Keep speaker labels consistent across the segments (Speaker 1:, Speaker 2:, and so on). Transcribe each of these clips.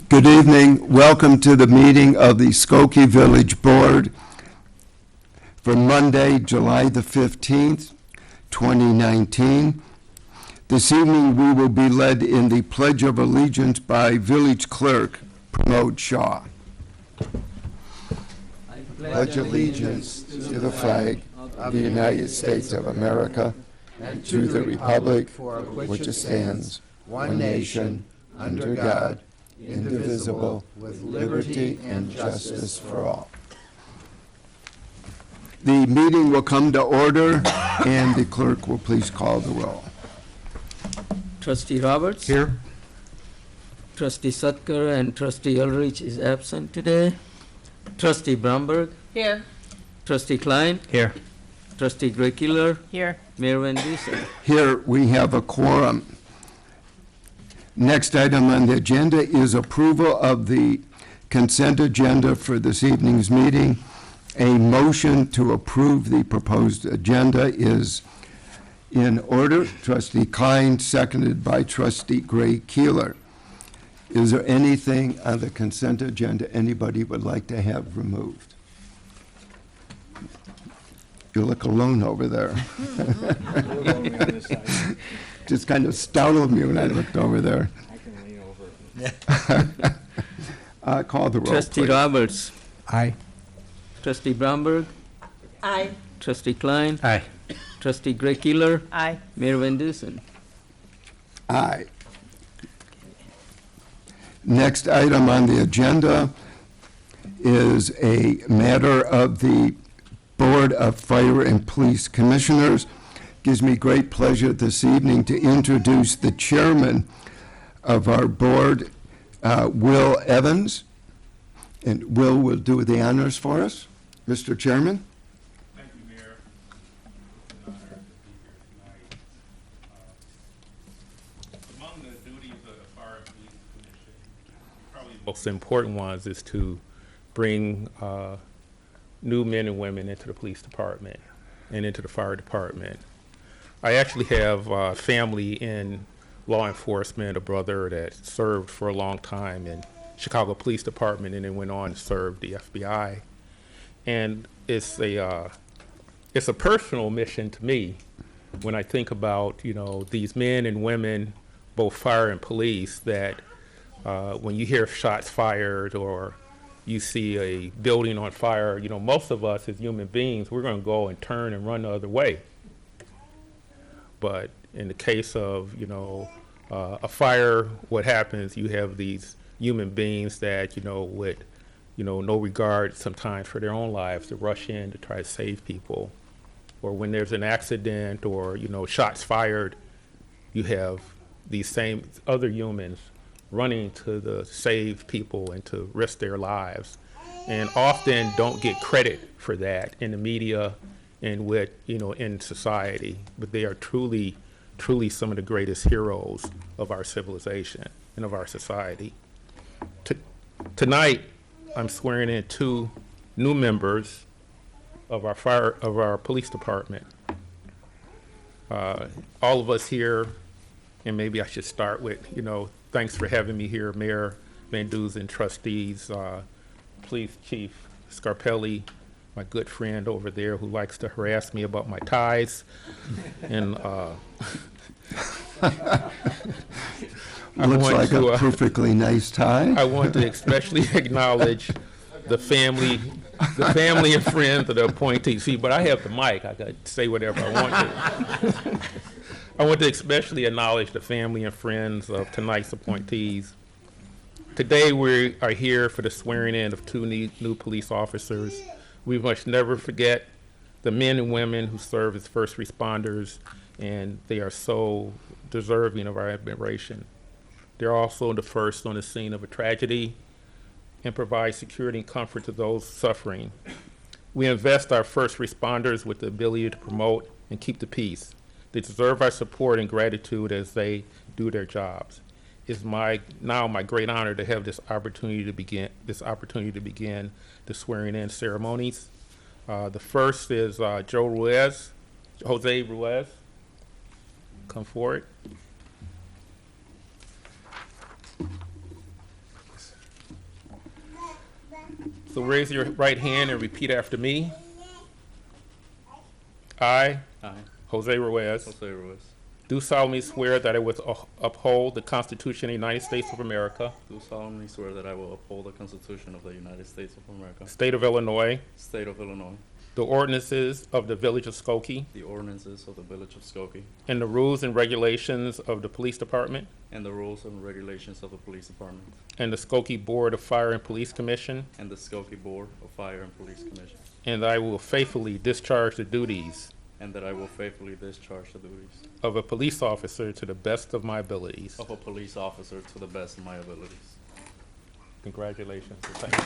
Speaker 1: Good evening. Welcome to the meeting of the Skokie Village Board for Monday, July the 15th, 2019. This evening we will be led in the Pledge of Allegiance by Village Clerk Pramod Shah. I pledge allegiance to the flag of the United States of America and to the republic for which it stands, one nation, under God, indivisible, with liberty and justice for all. The meeting will come to order, and the clerk will please call the roll.
Speaker 2: Trustee Roberts?
Speaker 3: Here.
Speaker 2: Trustee Sutkar and Trustee Ulrich is absent today. Trustee Bromberg?
Speaker 4: Here.
Speaker 2: Trustee Klein?
Speaker 3: Here.
Speaker 2: Trustee Gray-Keeler?
Speaker 4: Here.
Speaker 2: Mayor Van Dusen?
Speaker 1: Here we have a quorum. Next item on the agenda is approval of the consent agenda for this evening's meeting. A motion to approve the proposed agenda is in order. Trustee Klein, seconded by Trustee Gray-Keeler. Is there anything on the consent agenda anybody would like to have removed? You look alone over there. Just kind of startled me when I looked over there.
Speaker 3: I can lean over.
Speaker 1: Call the roll,
Speaker 2: Trustee
Speaker 1: please.
Speaker 2: Roberts?
Speaker 3: Aye.
Speaker 2: Trustee Bromberg?
Speaker 4: Aye.
Speaker 2: Trustee Klein?
Speaker 3: Aye.
Speaker 2: Trustee Gray-Keeler?
Speaker 4: Aye.
Speaker 2: Mayor Van Dusen?
Speaker 1: Aye. Next item on the agenda is a matter of the Board of Fire and Police Commissioners. Gives me great pleasure this evening to introduce the chairman of our board, Will Evans. And Will do the honors for us. Mr. Chairman.
Speaker 5: Thank you, Mayor. It's an honor to be here tonight. Among the duties of the Fire and Police Commission, probably the most important ones is to bring new men and women into the police department and into the fire department. I actually have family in law enforcement, a brother that served for a long time in Chicago Police Department and then went on to serve the FBI. And it's a personal mission to me when I think about, these men and women, both fire and police, that when you hear shots fired or you see a building on fire, most of us as human beings, we're going to go and turn and run the other way. But in the case of, a fire, what happens, you have these human beings that, with, no regard sometimes for their own lives to rush in to try to save people. Or when there's an accident or, shots fired, you have these same other humans running to save people and to risk their lives. And often don't get credit for that in the media and with, in society. But they are truly some of the greatest heroes of our civilization and of our society. Tonight, I'm swearing in 2 new members of our police department. All of us here, and maybe I should start with, thanks for having me here, Mayor Van Dusen, trustees, Police Chief Scarpelli, my good friend over there who likes to harass me about my ties, and
Speaker 1: Looks like a perfectly nice tie.
Speaker 5: I want to especially acknowledge the family and friends of the appointees. See, but I have the mic. I got to say whatever I want to. I want to especially acknowledge the family and friends of tonight's appointees. Today we are here for the swearing in of 2 new police officers. We must never forget the men and women who serve as first responders, and they are so deserving of our admiration. They're also the first on the scene of a tragedy and provide security and comfort to those suffering. We invest our first responders with the ability to promote and keep the peace. They deserve our support and gratitude as they do their jobs. It's now my great honor to have this opportunity to begin the swearing in ceremonies. The first is Joe Ruiz, Jose Ruiz. Come forward. So raise your right hand and repeat after me. I,
Speaker 3: I,
Speaker 5: Jose Ruiz,
Speaker 3: Jose Ruiz,
Speaker 5: do solemnly swear that I will uphold the Constitution of the United States of America,
Speaker 3: do solemnly swear that I will uphold the Constitution of the United States of America,
Speaker 5: State of Illinois,
Speaker 3: State of Illinois,
Speaker 5: the ordinances of the Village of Skokie,
Speaker 3: the ordinances of the Village of Skokie,
Speaker 5: and the rules and regulations of the Police Department
Speaker 3: and the rules and regulations of the Police Department,
Speaker 5: and the Skokie Board of Fire and Police Commission,
Speaker 3: and the Skokie Board of Fire and Police Commission,
Speaker 5: and that I will faithfully discharge the duties
Speaker 3: and that I will faithfully discharge the duties
Speaker 5: of a police officer to the best of my abilities.
Speaker 3: of a police officer to the best of my abilities.
Speaker 5: Congratulations. Thank you.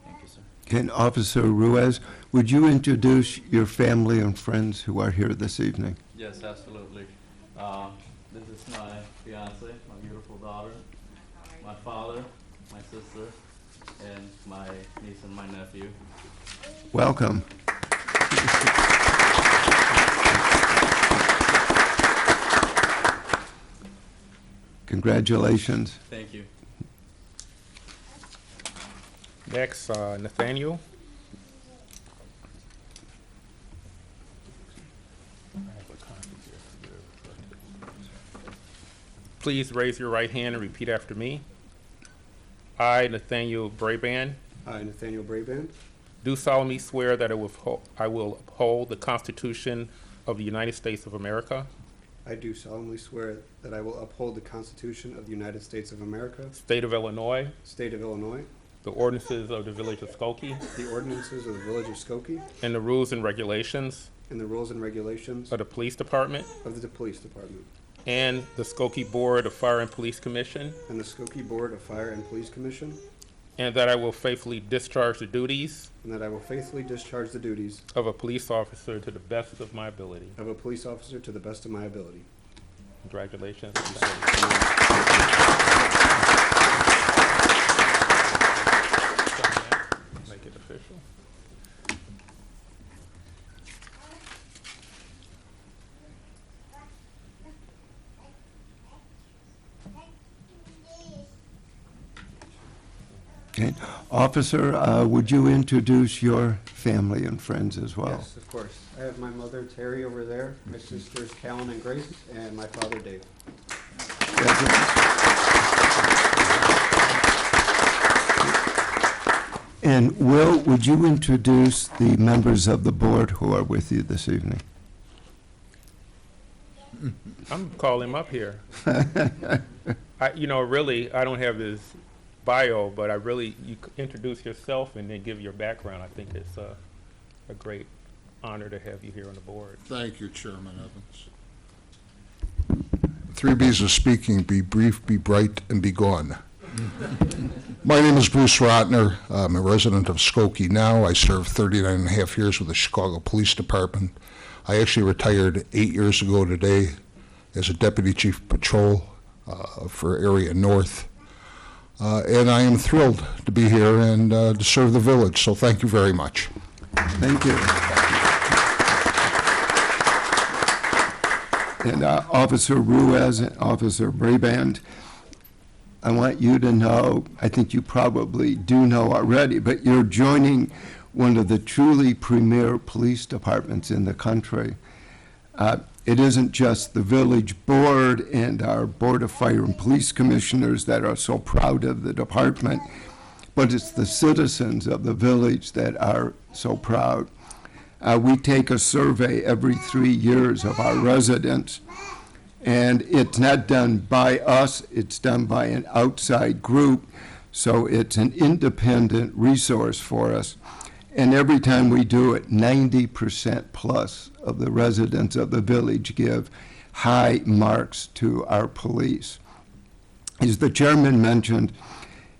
Speaker 3: Thank you, sir.
Speaker 1: Can Officer Ruiz, would you introduce your family and friends who are here this evening?
Speaker 3: Yes, absolutely. This is my fiance, my beautiful daughter, my father, my sister, and my niece and my nephew.
Speaker 1: Welcome. Congratulations.
Speaker 3: Thank you.
Speaker 5: Next, Nathaniel. Please raise your right hand and repeat after me. I, Nathaniel Braband,
Speaker 4: I, Nathaniel Braband,
Speaker 5: do solemnly swear that I will uphold the Constitution of the United States of America,
Speaker 4: I do solemnly swear that I will uphold the Constitution of the United States of America,
Speaker 5: State of Illinois,
Speaker 4: State of Illinois,
Speaker 5: the ordinances of the Village of Skokie,
Speaker 4: the ordinances of the Village of Skokie,
Speaker 5: and the rules and regulations
Speaker 4: and the rules and regulations
Speaker 5: of the Police Department
Speaker 4: of the Police Department,
Speaker 5: and the Skokie Board of Fire and Police Commission,
Speaker 4: and the Skokie Board of Fire and Police Commission,
Speaker 5: and that I will faithfully discharge the duties
Speaker 4: and that I will faithfully discharge the duties
Speaker 5: of a police officer to the best of my ability.
Speaker 4: of a police officer to the best of my ability.
Speaker 5: Congratulations. Make it official.
Speaker 1: Okay. Officer, would you introduce your family and friends as well?
Speaker 4: Yes, of course. I have my mother Terry over there, my sisters Callan and Grace, and my father Dave.
Speaker 1: And Will, would you introduce the members of the board who are with you this evening?
Speaker 5: I'm calling him up here. Really, I don't have his bio, but you introduce yourself and then give your background. I think it's a great honor to have you here on the board.
Speaker 6: Thank you, Chairman Evans. 3 B's of speaking: be brief, be bright, and be gone. My name is Bruce Rotner. I'm a resident of Skokie now. I served 39 and a half years with the Chicago Police Department. I actually retired 8 years ago today as a Deputy Chief of Patrol for Area North. And I am thrilled to be here and to serve the village, so thank you very much.
Speaker 1: Thank you. And Officer Ruiz and Officer Braband, I want you to know, I think you probably do know already, but you're joining one of the truly premier police departments in the country. It isn't just the village board and our Board of Fire and Police Commissioners that are so proud of the department, but it's the citizens of the village that are so proud. We take a survey every 3 years of our residents, and it's not done by us, it's done by an outside group, so it's an independent resource for us. And every time we do it, 90% plus of the residents of the village give high marks to our police. As the chairman mentioned,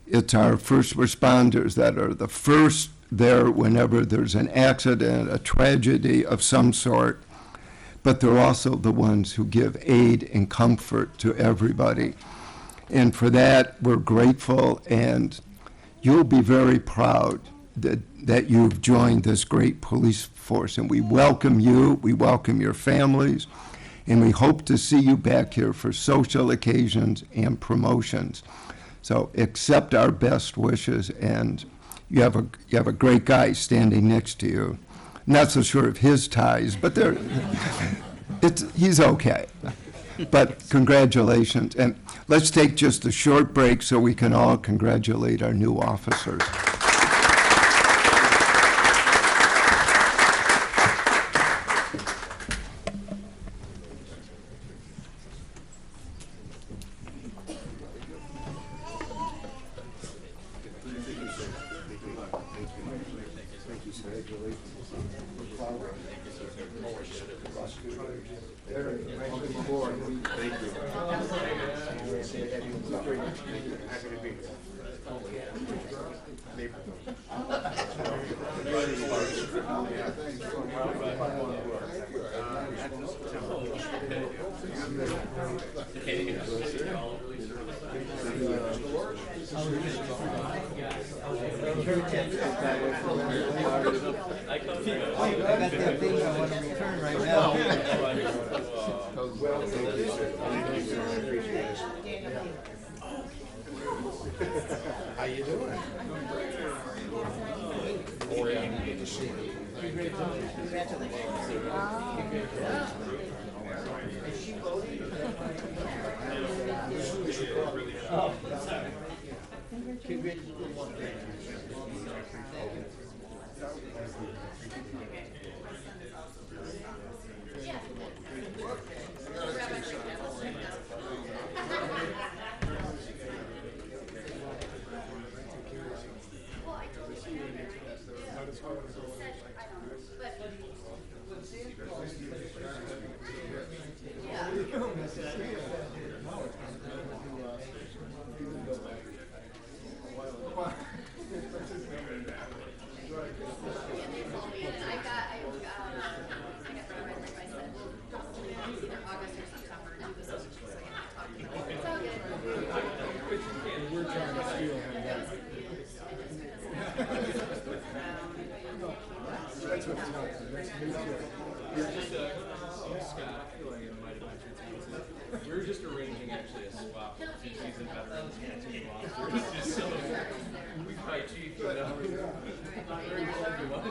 Speaker 1: it's our first responders that are the first there whenever there's an accident, a tragedy of some sort, but they're also the ones who give aid and comfort to everybody. And for that, we're grateful, and you'll be very proud that you've joined this great police force. And we welcome you, we welcome your families, and we hope to see you back here for social occasions and promotions. So accept our best wishes, and you have a great guy standing next to you. Not so sure of his ties, but he's okay. But congratulations. And let's take just a short break so we can all congratulate our new officers.
Speaker 7: We're just arranging actually a swap of two seasoned veterans and two new officers. Just so we fight chief, you know. Not very well, you want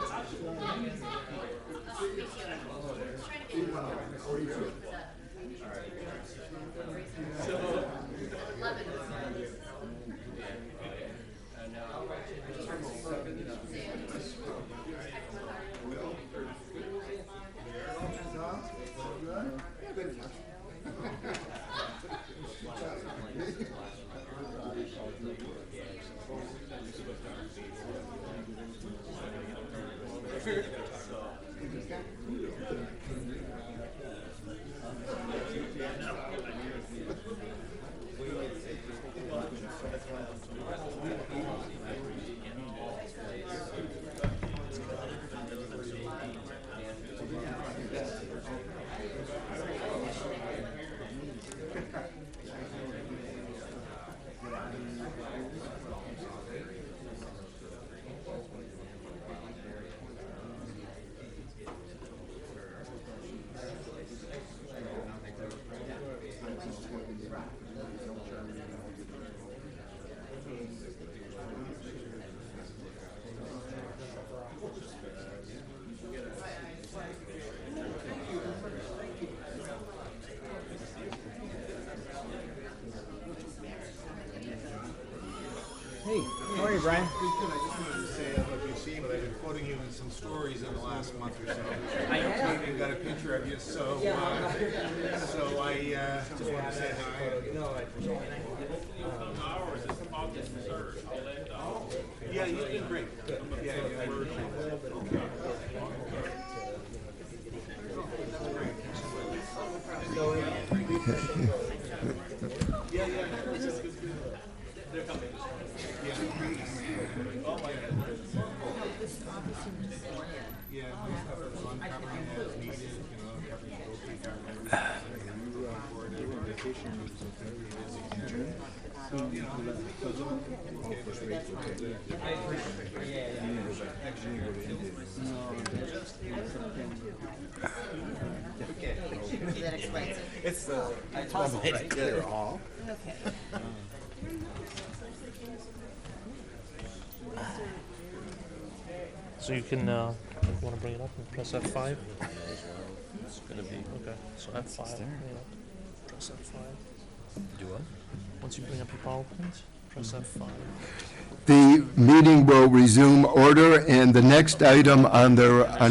Speaker 8: Hey, how are you, Brian?
Speaker 9: Good, good. I just wanted to say, I don't know if you've seen, but I've been quoting you in some stories in the last month or so.
Speaker 8: I have.
Speaker 9: I even got a picture of you, so I just wanted to say hi.
Speaker 8: No, I appreciate it.
Speaker 9: Yeah, you've been great. Yeah, we're
Speaker 8: So,
Speaker 10: That explains it.
Speaker 9: It's
Speaker 7: So you can, want to bring it up and press F5? It's going to be, okay, so F5. Press F5. Do what? Once you bring up your PowerPoint, press F5.
Speaker 1: The meeting will resume order, and the next item on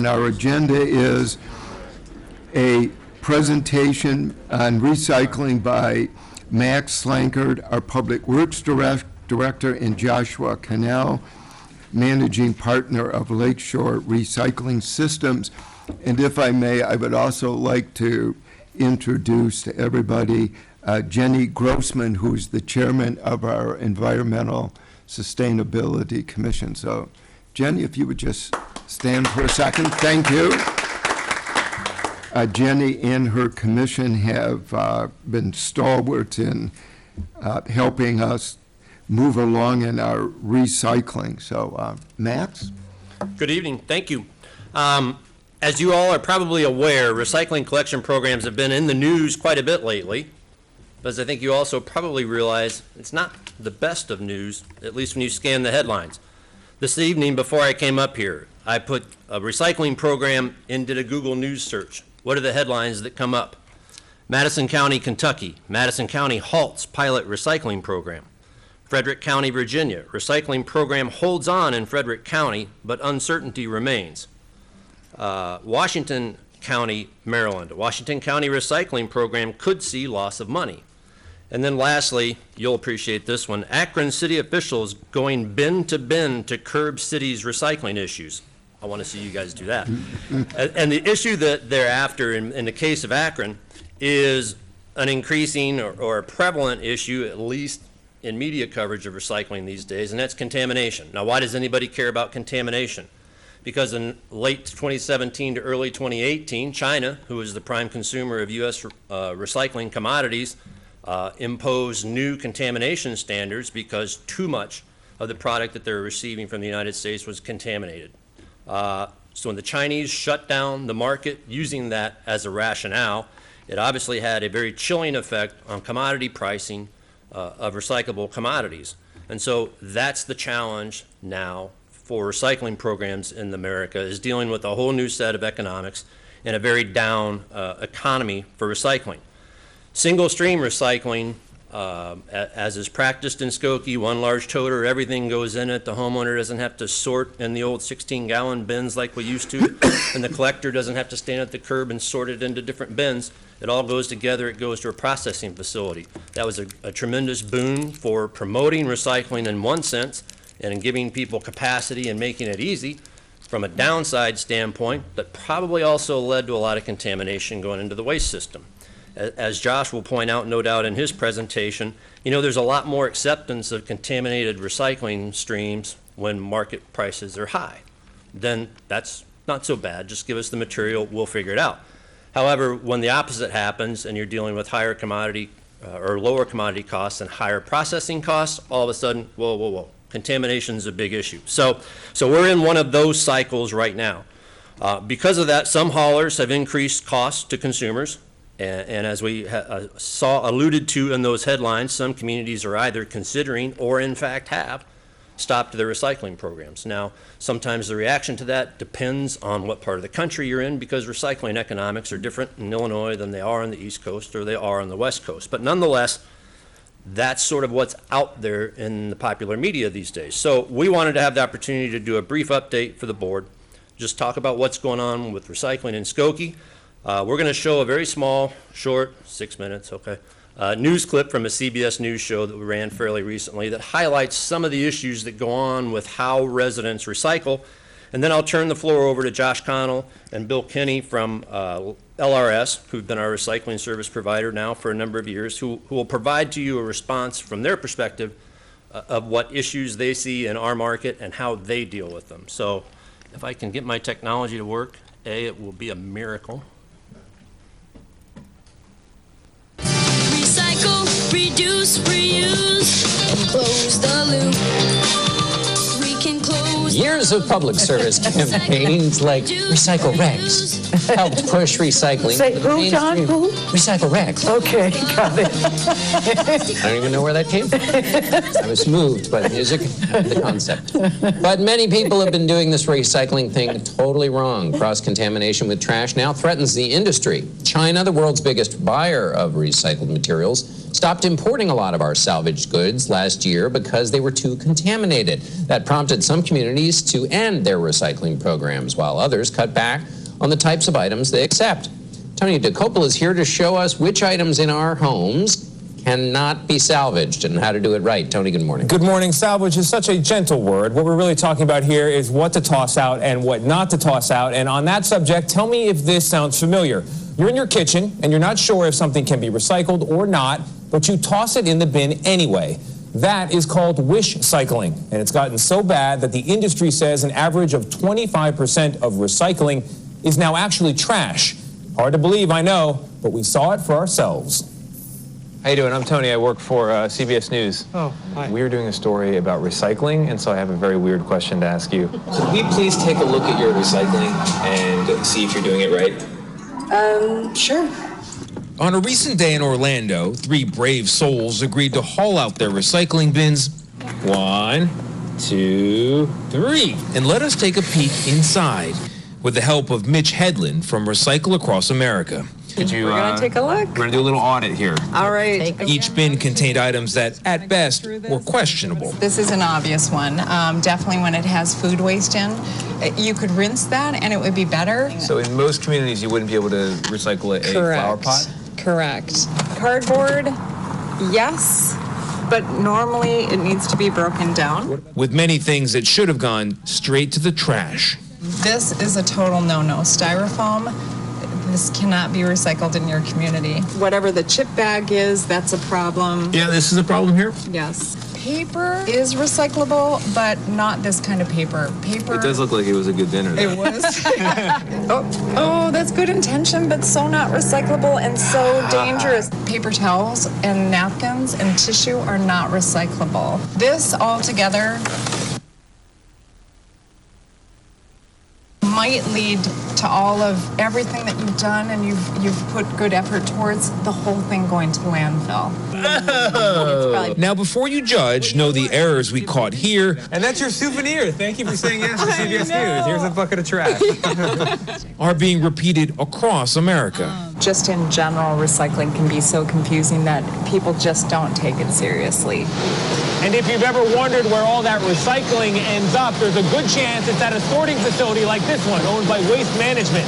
Speaker 1: our agenda is a presentation on recycling by Max Slankard, our Public Works Director, and Joshua Cannell, Managing Partner of Lakeshore Recycling Systems. And if I may, I would also like to introduce to everybody Jenny Grossman, who's the Chairman of our Environmental Sustainability Commission. So, Jenny, if you would just stand for a second. Thank you. Jenny and her commission have been stalwarts in helping us move along in our recycling. So, Max?
Speaker 11: Good evening. Thank you. As you all are probably aware, recycling collection programs have been in the news quite a bit lately. But as I think you also probably realize, it's not the best of news, at least when you scan the headlines. This evening, before I came up here, I put a recycling program and did a Google News search. What are the headlines that come up? Madison County, Kentucky. Madison County halts pilot recycling program. Frederick County, Virginia. Recycling program holds on in Frederick County, but uncertainty remains. Washington County, Maryland. Washington County recycling program could see loss of money. And then lastly, you'll appreciate this one, Akron city officials going bin to bin to curb city's recycling issues. I want to see you guys do that. And the issue that they're after in the case of Akron is an increasing or a prevalent issue, at least in media coverage of recycling these days, and that's contamination. Now, why does anybody care about contamination? Because in late 2017 to early 2018, China, who is the prime consumer of U.S. recycling commodities, imposed new contamination standards because too much of the product that they're receiving from the United States was contaminated. So when the Chinese shut down the market using that as a rationale, it obviously had a very chilling effect on commodity pricing of recyclable commodities. And so that's the challenge now for recycling programs in America, is dealing with a whole new set of economics and a very down economy for recycling. Single stream recycling, as is practiced in Skokie, one large toter, everything goes in it. The homeowner doesn't have to sort in the old 16-gallon bins like we used to, and the collector doesn't have to stand at the curb and sort it into different bins. It all goes together. It goes to a processing facility. That was a tremendous boon for promoting recycling in one sense and in giving people capacity and making it easy from a downside standpoint, but probably also led to a lot of contamination going into the waste system. As Josh will point out, no doubt, in his presentation, you know, there's a lot more acceptance of contaminated recycling streams when market prices are high. Then that's not so bad. Just give us the material, we'll figure it out. However, when the opposite happens and you're dealing with higher commodity or lower commodity costs and higher processing costs, all of a sudden, whoa. Contamination is a big issue. So we're in one of those cycles right now. Because of that, some haulers have increased costs to consumers. And as we alluded to in those headlines, some communities are either considering or in fact have stopped their recycling programs. Now, sometimes the reaction to that depends on what part of the country you're in, because recycling economics are different in Illinois than they are on the East Coast or they are on the West Coast. But nonetheless, that's sort of what's out there in the popular media these days. So we wanted to have the opportunity to do a brief update for the board, just talk about what's going on with recycling in Skokie. We're going to show a very small, short, 6 minutes, okay, news clip from a CBS News show that we ran fairly recently that highlights some of the issues that go on with how residents recycle And then I'll turn the floor over to Josh Connell and Bill Kinney from LRS, who've been our recycling service provider now for a number of years, who will provide to you a response from their perspective of what issues they see in our market and how they deal with them. So if I can get my technology to work, it will be a miracle.
Speaker 12: Recycle, reduce, reuse, and close the loop. We can close.
Speaker 13: Years of public service campaigns like Recycle Rex helped push recycling.
Speaker 14: Say
Speaker 13: to the
Speaker 14: who, John?
Speaker 13: mainstream.
Speaker 14: Who?
Speaker 13: Recycle Rex.
Speaker 14: Okay, got it.
Speaker 13: I don't even know where that came from. I was moved by the music, the concept. But many people have been doing this recycling thing totally wrong. Cross-contamination with trash now threatens the industry. China, the world's biggest buyer of recycled materials, stopped importing a lot of our salvaged goods last year because they were too contaminated. That prompted some communities to end their recycling programs, while others cut back on the types of items they accept. Tony DeCopel is here to show us which items in our homes cannot be salvaged and how to do it right. Tony, good morning.
Speaker 15: Good morning. Salvage is such a gentle word. What we're really talking about here is what to toss out and what not to toss out. And on that subject, tell me if this sounds familiar. You're in your kitchen and you're not sure if something can be recycled or not, but you toss it in the bin anyway. That is called wish cycling, and it's gotten so bad that the industry says an average of 25% of recycling is now actually trash. Hard to believe, I know, but we saw it for ourselves.
Speaker 16: How you doing? I'm Tony. I work for CBS News.
Speaker 15: Oh, hi.
Speaker 16: We're doing a story about recycling, and so I have a very weird question to ask you.
Speaker 17: Could we please take a look at your recycling and see if you're doing it right?
Speaker 14: Sure.
Speaker 18: On a recent day in Orlando, 3 brave souls agreed to haul out their recycling bins. 1, 2, 3. And let us take a peek inside with the help of Mitch Hedlund from Recycle Across America.
Speaker 16: Could you,
Speaker 14: We're gonna take a look.
Speaker 16: We're going to do a little audit here.
Speaker 14: All right.
Speaker 18: Each bin contained items that, at best, were questionable.
Speaker 19: This is an obvious one. Definitely when it has food waste in. You could rinse that and it would be better.
Speaker 16: So in most communities, you wouldn't be able to recycle a flower pot?
Speaker 19: Correct. Cardboard, yes, but normally it needs to be broken down.
Speaker 18: With many things that should have gone straight to the trash.
Speaker 19: This is a total no-no. Styrofoam, this cannot be recycled in your community. Whatever the chip bag is, that's a problem.
Speaker 18: Yeah, this is a problem here?
Speaker 19: Yes. Paper is recyclable, but not this kind of paper. Paper.
Speaker 16: It does look like it was a good dinner, though.
Speaker 19: It was. oh, that's good intention, but so not recyclable and so dangerous. Paper towels and napkins and tissue are not recyclable. This altogether might lead to all of everything that you've done and you've put good effort towards, the whole thing going to landfill.
Speaker 18: Now, before you judge, know the errors we caught here
Speaker 16: And that's your souvenir. Thank you for saying yes to CBS News. Here's a bucket of trash.
Speaker 18: are being repeated across America.
Speaker 19: Just in general, recycling can be so confusing that people just don't take it seriously.
Speaker 15: And if you've ever wondered where all that recycling ends up, there's a good chance it's at a sorting facility like this one, owned by Waste Management.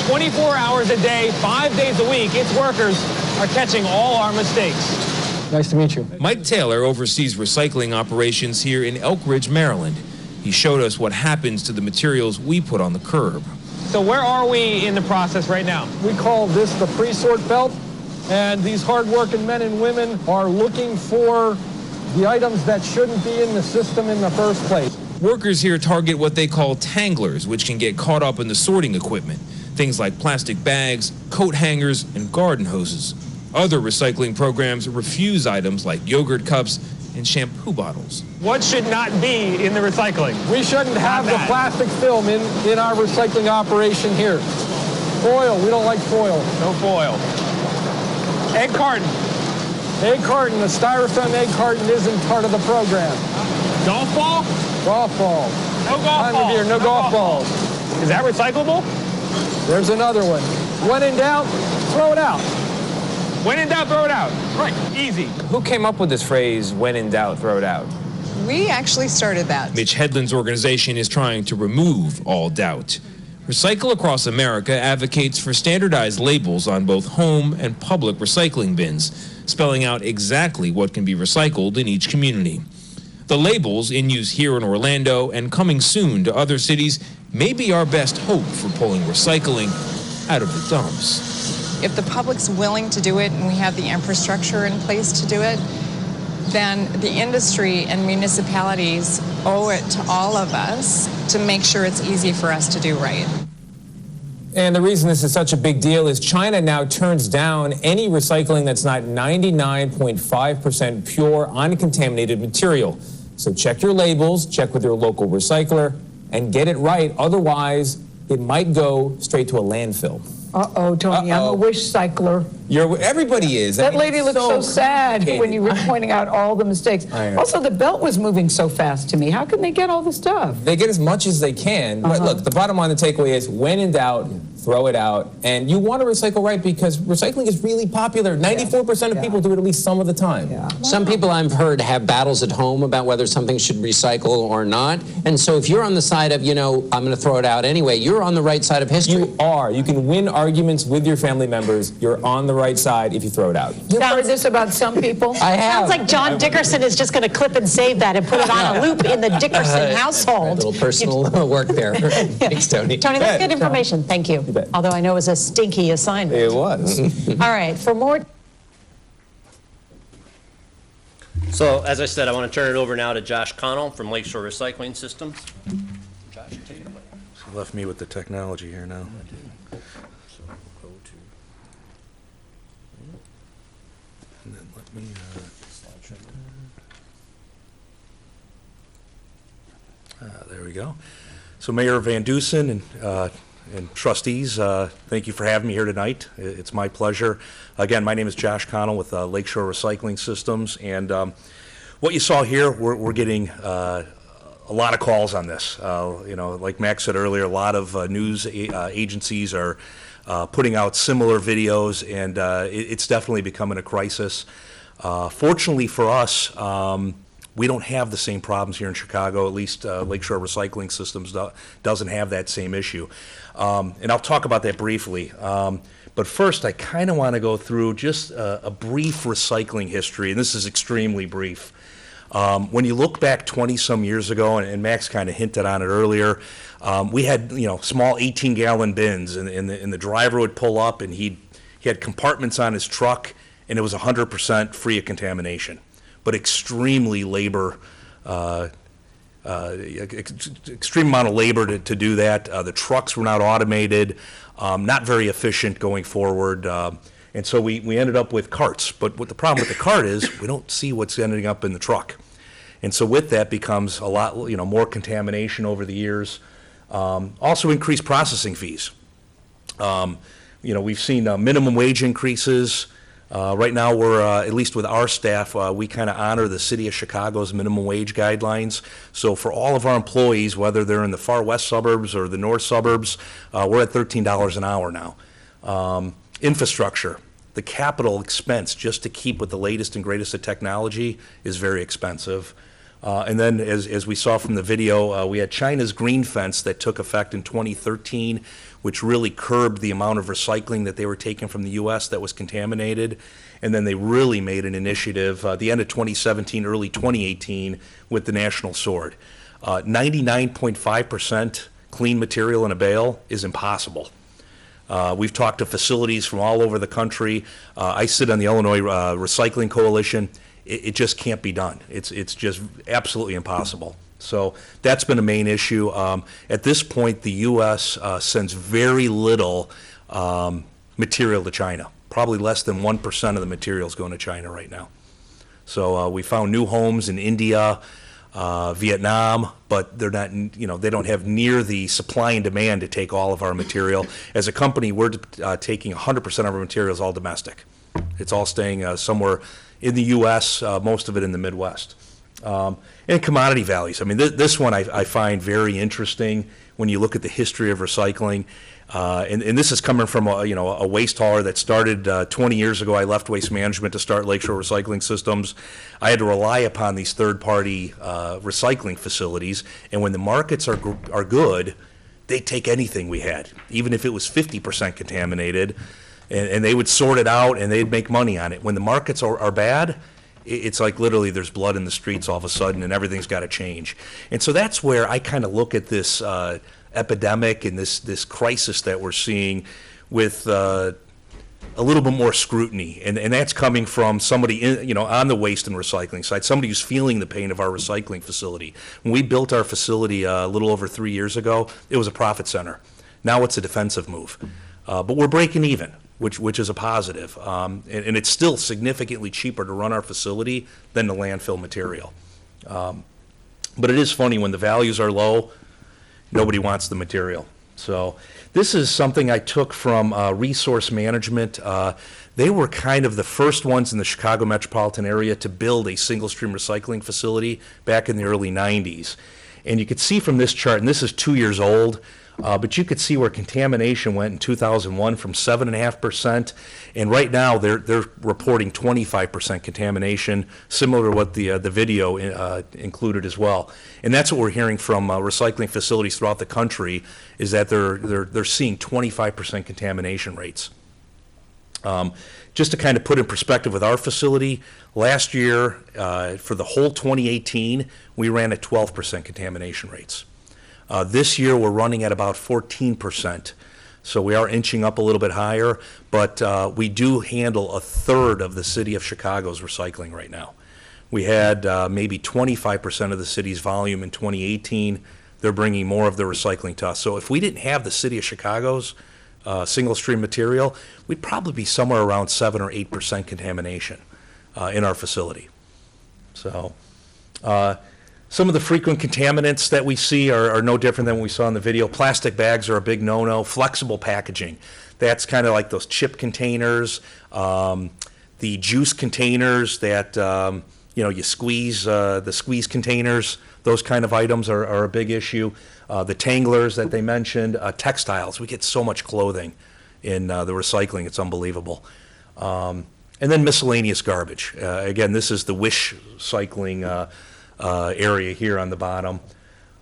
Speaker 15: 24 hours a day, 5 days a week, its workers are catching all our mistakes. Nice to meet you.
Speaker 18: Mike Taylor oversees recycling operations here in Elk Ridge, Maryland. He showed us what happens to the materials we put on the curb.
Speaker 15: So where are we in the process right now? We call this the pre-sort belt, and these hard-working men and women are looking for the items that shouldn't be in the system in the first place.
Speaker 18: Workers here target what they call tanglers, which can get caught up in the sorting equipment. Things like plastic bags, coat hangers, and garden hoses. Other recycling programs refuse items like yogurt cups and shampoo bottles.
Speaker 15: What should not be in the recycling? We shouldn't have the plastic film in our recycling operation here. Foil, we don't like foil. No foil. Egg carton. Egg carton, the styrofoam egg carton isn't part of the program. Golf ball? Golf ball. No golf balls. Time of year, no golf balls. Is that recyclable? There's another one. When in doubt, throw it out. When in doubt, throw it out. Right, easy.
Speaker 16: Who came up with this phrase, when in doubt, throw it out?
Speaker 19: We actually started that.
Speaker 18: Mitch Hedlund's organization is trying to remove all doubt. Recycle Across America advocates for standardized labels on both home and public recycling bins, spelling out exactly what can be recycled in each community. The labels, in use here in Orlando and coming soon to other cities, may be our best hope for pulling recycling out of the dumps.
Speaker 19: If the public's willing to do it and we have the infrastructure in place to do it, then the industry and municipalities owe it to all of us to make sure it's easy for us to do right.
Speaker 16: And the reason this is such a big deal is China now turns down any recycling that's not 99.5% pure, uncontaminated material. So check your labels, check with your local recycler, and get it right. Otherwise, it might go straight to a landfill.
Speaker 14: Uh-oh, Tony, I'm a wish cycler.
Speaker 16: Everybody is.
Speaker 14: That lady looked so sad when you were pointing out all the mistakes. Also, the belt was moving so fast to me. How can they get all the stuff?
Speaker 16: They get as much as they can. But look, the bottom line, the takeaway is, when in doubt, throw it out. And you want to recycle right because recycling is really popular. 94% of people do it at least some of the time.
Speaker 13: Some people I've heard have battles at home about whether something should recycle or not. And so if you're on the side of, I'm going to throw it out anyway, you're on the right side of history.
Speaker 16: You are. You can win arguments with your family members. You're on the right side if you throw it out.
Speaker 14: You've heard this about some people?
Speaker 16: I have.
Speaker 20: Sounds like John Dickerson is just going to clip and save that and put it on a loop in the Dickerson household.
Speaker 13: A little personal work there. Thanks, Tony.
Speaker 20: Tony, that's good information. Thank you. Although I know it was a stinky assignment.
Speaker 16: It was.
Speaker 20: All right, for more.
Speaker 11: So, as I said, I want to turn it over now to Josh Connell from Lakeshore Recycling Systems. Josh, take it away.
Speaker 21: So left me with the technology here now.
Speaker 11: So go to.
Speaker 21: And then let me. There we go. So Mayor Van Dusen and trustees, thank you for having me here tonight. It's my pleasure. Again, my name is Josh Connell with Lakeshore Recycling Systems, and what you saw here, we're getting a lot of calls on this. Like Max said earlier, a lot of news agencies are putting out similar videos, and it's definitely becoming a crisis. Fortunately for us, we don't have the same problems here in Chicago. At least Lakeshore Recycling Systems doesn't have that same issue. And I'll talk about that briefly. But first, I kind of want to go through just a brief recycling history, and this is extremely brief. When you look back 20-some years ago, and Max kind of hinted on it earlier, we had small 18-gallon bins, and the driver would pull up, and he had compartments on his truck, and it was 100% free of contamination, but extremely extreme amount of labor to do that. The trucks were not automated, not very efficient going forward, and so we ended up with carts. But what the problem with the cart is, we don't see what's ending up in the truck, and so with that becomes a lot more contamination over the years. Also increased processing fees. We've seen minimum wage increases. Right now, we're, at least with our staff, we kind of honor the city of Chicago's minimum wage guidelines. So for all of our employees, whether they're in the far west suburbs or the north suburbs, we're at $13 an hour now. Infrastructure, the capital expense just to keep with the latest and greatest of technology is very expensive. And then as we saw from the video, we had China's green fence that took effect in 2013, which really curbed the amount of recycling that they were taking from the U.S. that was contaminated. And then they really made an initiative the end of 2017, early 2018 with the National Sword. 99.5% clean material in a bale is impossible. We've talked to facilities from all over the country. I sit on the Illinois Recycling Coalition. It just can't be done. It's just absolutely impossible. So that's been a main issue. At this point, the U.S. Sends very little material to China. Probably less than 1% of the material is going to China right now. So we found new homes in India, Vietnam, but they're not. They don't have near the supply and demand to take all of our material. As a company, we're taking 100% of our materials all domestic. It's all staying somewhere in the U.S., most of it in the Midwest. And commodity values. I mean, this one I find very interesting when you look at the history of recycling. And this is coming from a waste hauler that started 20 years ago. I left Waste Management to start Lakeshore Recycling Systems. I had to rely upon these third-party recycling facilities. And when the markets are good, they take anything we had, even if it was 50% contaminated. And they would sort it out, and they'd make money on it. When the markets are bad, It's like literally there's blood in the streets all of a sudden and everything's got to change. And so that's where I kind of look at this epidemic and this crisis that we're seeing with a little bit more scrutiny. And that's coming from somebody on the waste and recycling side, somebody who's feeling the pain of our recycling facility. When we built our facility a little over 3 years ago, it was a profit center. Now it's a defensive move. But we're breaking even, which is a positive. And it's still significantly cheaper to run our facility than the landfill material. But it is funny, when the values are low, nobody wants the material. So this is something I took from Resource Management. They were kind of the first ones in the Chicago metropolitan area to build a single-stream recycling facility back in the early 90s. And you could see from this chart, and this is 2 years old, but you could see where contamination went in 2001 from 7.5%, and right now they're reporting 25% contamination, similar to what the video included as well. And that's what we're hearing from recycling facilities throughout the country, is that they're seeing 25% contamination rates. Just to kind of put in perspective with our facility, last year for the whole 2018, we ran at 12% contamination rates. This year, we're running at about 14%. So we are inching up a little bit higher, but we do handle a third of the city of Chicago's recycling right now. We had maybe 25% of the city's volume in 2018. They're bringing more of the recycling to us. So if we didn't have the city of Chicago's single stream material, we'd probably be somewhere around 7 or 8% contamination in our facility. So some of the frequent contaminants that we see are no different than what we saw in the video. Plastic bags are a big no-no. Flexible packaging, that's kind of like those chip containers, the juice containers that you squeeze, the squeeze containers. Those kind of items are a big issue. The tanglers that they mentioned, textiles. We get so much clothing in the recycling, it's unbelievable. And then miscellaneous garbage. Again, this is the wish cycling area here on the bottom.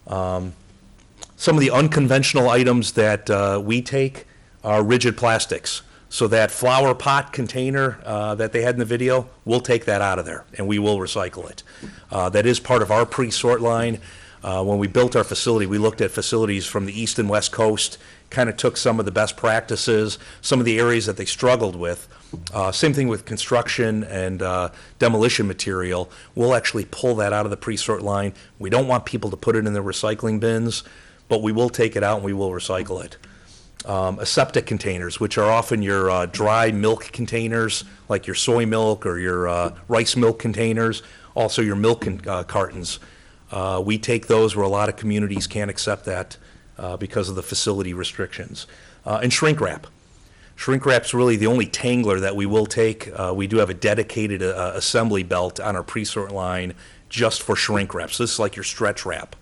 Speaker 21: Some of the unconventional items that we take are rigid plastics. So that flower pot container that they had in the video, we'll take that out of there and we will recycle it. That is part of our pre-sort line. When we built our facility, we looked at facilities from the East and West Coast, kind of took some of the best practices, some of the areas that they struggled with. Same thing with construction and demolition material. We'll actually pull that out of the pre-sort line. We don't want people to put it in the recycling bins, but we will take it out and we will recycle it. Aseptic containers, which are often your dry milk containers, like your soy milk or your rice milk containers, also your milk cartons. We take those where a lot of communities can't accept that because of the facility restrictions. And shrink wrap. Shrink wrap's really the only tangler that we will take. We do have a dedicated assembly belt on our pre-sort line just for shrink wrap. So this is like your stretch wrap.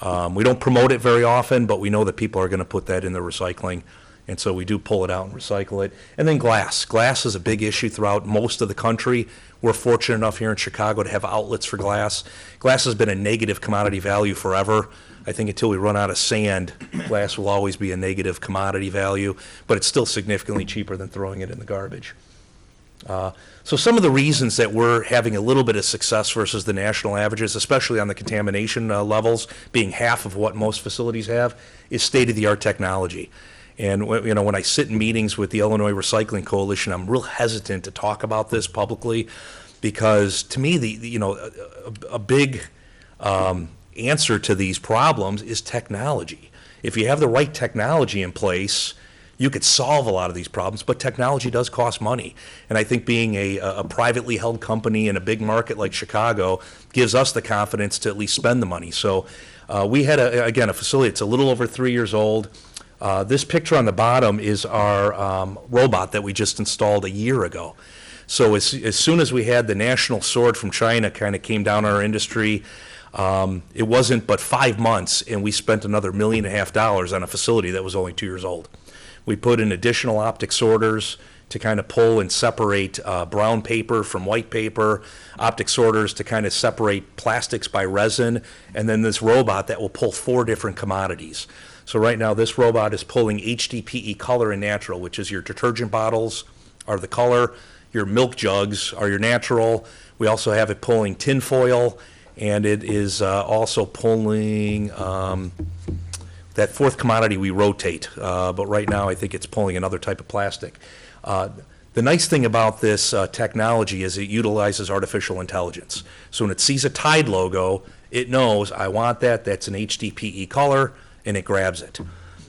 Speaker 21: We don't promote it very often, but we know that people are going to put that in the recycling, and so we do pull it out and recycle it. And then glass. Glass is a big issue throughout most of the country. We're fortunate enough here in Chicago to have outlets for glass. Glass has been a negative commodity value forever. I think until we run out of sand, glass will always be a negative commodity value, but it's still significantly cheaper than throwing it in the garbage. So some of the reasons that we're having a little bit of success versus the national averages, especially on the contamination levels, being half of what most facilities have, is state-of-the-art technology. And when I sit in meetings with the Illinois Recycling Coalition, I'm real hesitant to talk about this publicly, because to me, a big answer to these problems is technology. If you have the right technology in place, you could solve a lot of these problems, but technology does cost money. And I think being a privately held company in a big market like Chicago gives us the confidence to at least spend the money. So we had, a facility that's a little over 3 years old. This picture on the bottom is our robot that we just installed a year ago. So as soon as we had the national sword from China kind of came down on our industry, it wasn't but 5 months, and we spent another $1.5 million on a facility that was only 2 years old. We put in additional optic sorters to kind of pull and separate brown paper from white paper, optic sorters to kind of separate plastics by resin, and then this robot that will pull 4 different commodities. So right now this robot is pulling HDPE color and natural, which is your detergent bottles are the color, your milk jugs are your natural. We also have it pulling tin foil, and it is also pulling that fourth commodity we rotate. But right now, I think it's pulling another type of plastic. The nice thing about this technology is it utilizes artificial intelligence. So when it sees a Tide logo, it knows, I want that, that's an HDPE color, and it grabs it.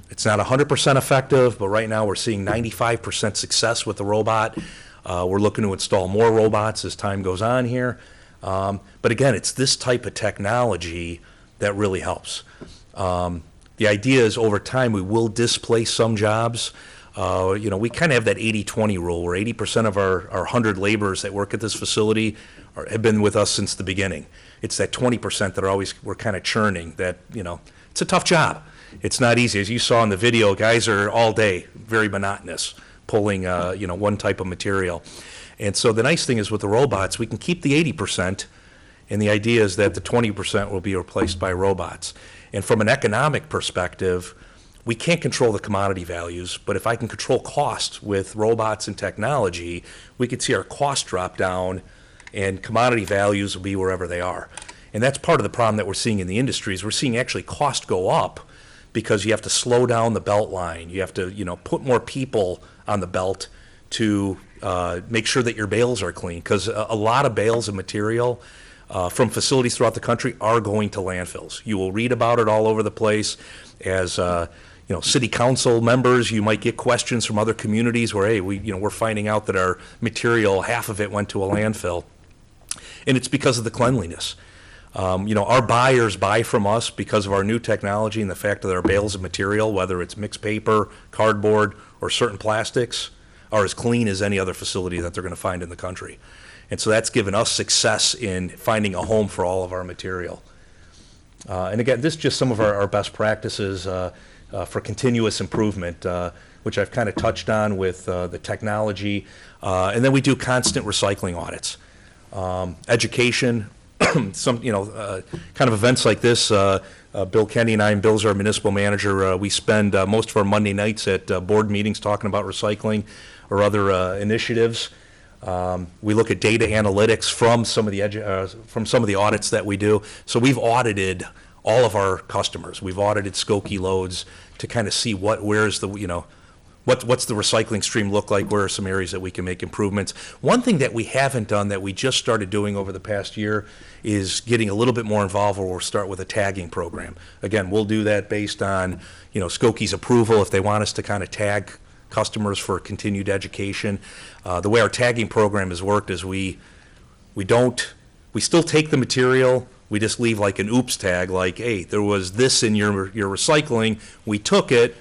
Speaker 21: It's not 100% effective, but right now we're seeing 95% success with the robot. We're looking to install more robots as time goes on here. But again, it's this type of technology that really helps. The idea is over time we will displace some jobs. We kind of have that 80-20 rule where 80% of our 100 laborers that work at this facility have been with us since the beginning. It's that 20% that we're kind of churning that, it's a tough job. It's not easy. As you saw in the video, guys are all day, very monotonous, pulling, one type of material. And so the nice thing is with the robots, we can keep the 80%, and the idea is that the 20% will be replaced by robots. And from an economic perspective, we can't control the commodity values, but if I can control cost with robots and technology, we could see our cost drop down and commodity values will be wherever they are. And that's part of the problem that we're seeing in the industry is we're seeing actually cost go up because you have to slow down the belt line. You have to, put more people on the belt to make sure that your bales are clean, because a lot of bales of material from facilities throughout the country are going to landfills. You will read about it all over the place. As city council members, you might get questions from other communities where, hey, we're finding out that our material, half of it went to a landfill, and it's because of the cleanliness. Our buyers buy from us because of our new technology and the fact that our bales of material, whether it's mixed paper, cardboard, or certain plastics, are as clean as any other facility that they're going to find in the country. And so that's given us success in finding a home for all of our material. And again, this is just some of our best practices for continuous improvement, which I've kind of touched on with the technology. And then we do constant recycling audits. Education, some, kind of events like this. Bill Kenny and I, and Bill's our municipal manager, we spend most of our Monday nights at board meetings talking about recycling or other initiatives. We look at data analytics from some of the audits that we do. So we've audited all of our customers. We've audited Skokie loads to kind of see what's the recycling stream look like, where are some areas that we can make improvements. One thing that we haven't done that we just started doing over the past year is getting a little bit more involved, where we'll start with a tagging program. Again, we'll do that based on, Skokie's approval if they want us to kind of tag customers for continued education. The way our tagging program has worked is we still take the material, we just leave like an oops tag, like, hey, there was this in your recycling, we took it,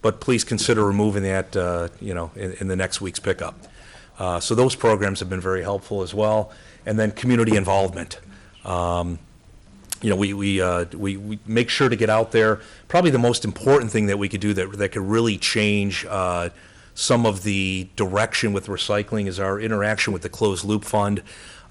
Speaker 21: but please consider removing that, in the next week's pickup. So those programs have been very helpful as well. And then community involvement. We make sure to get out there. Probably the most important thing that we could do that could really change some of the direction with recycling is our interaction with the Closed Loop Fund.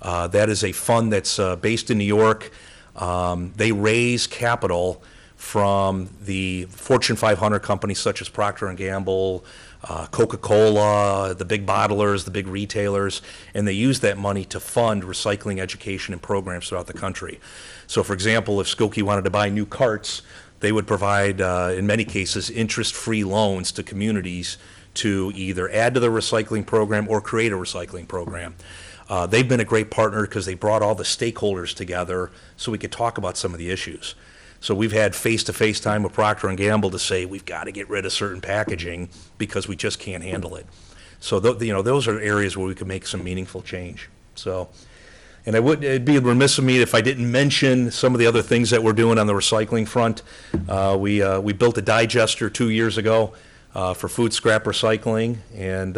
Speaker 21: That is a fund that's based in New York. They raise capital from the Fortune 500 companies such as Procter & Gamble, Coca-Cola, the big bottlers, the big retailers, and they use that money to fund recycling education and programs throughout the country. So, for example, if Skokie wanted to buy new carts, they would provide, in many cases, interest-free loans to communities to either add to the recycling program or create a recycling program. They've been a great partner because they brought all the stakeholders together so we could talk about some of the issues. So we've had face-to-face time with Procter & Gamble to say we've got to get rid of certain packaging because we just can't handle it. So those are areas where we can make some meaningful change. So, and it'd be remiss of me if I didn't mention some of the other things that we're doing on the recycling front. We built a digester 2 years ago for food scrap recycling, and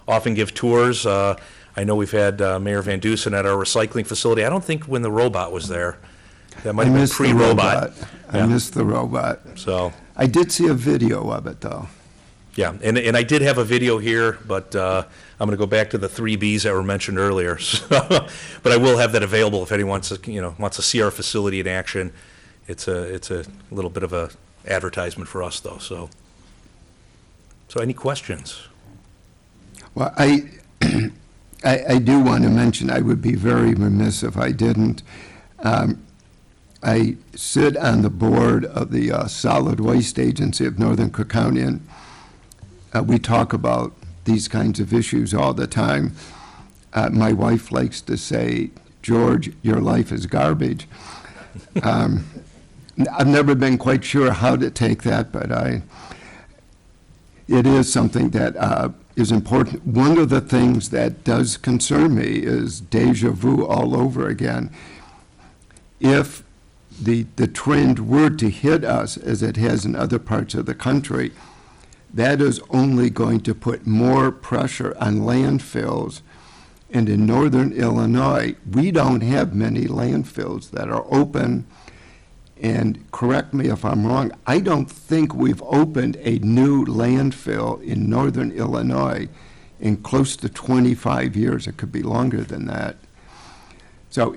Speaker 21: often give tours. I know we've had Mayor Van Dusen at our recycling facility. I don't think when the robot was there. That might have been pre-robot.
Speaker 1: I missed the robot.
Speaker 21: So
Speaker 1: I did see a video of it, though.
Speaker 21: Yeah, and I did have a video here, but I'm going to go back to the 3 Bs that were mentioned earlier. So, but I will have that available if anyone wants to see our facility in action. It's a little bit of a advertisement for us, though. So any questions?
Speaker 1: Well, I do want to mention, I would be very remiss if I didn't. I sit on the board of the Solid Waste Agency of Northern Cook County, and we talk about these kinds of issues all the time. My wife likes to say, George, your life is garbage. I've never been quite sure how to take that, but it is something that is important. One of the things that does concern me is deja vu all over again. If the trend were to hit us as it has in other parts of the country, that is only going to put more pressure on landfills. And in northern Illinois, we don't have many landfills that are open. And correct me if I'm wrong, I don't think we've opened a new landfill in northern Illinois in close to 25 years. It could be longer than that. So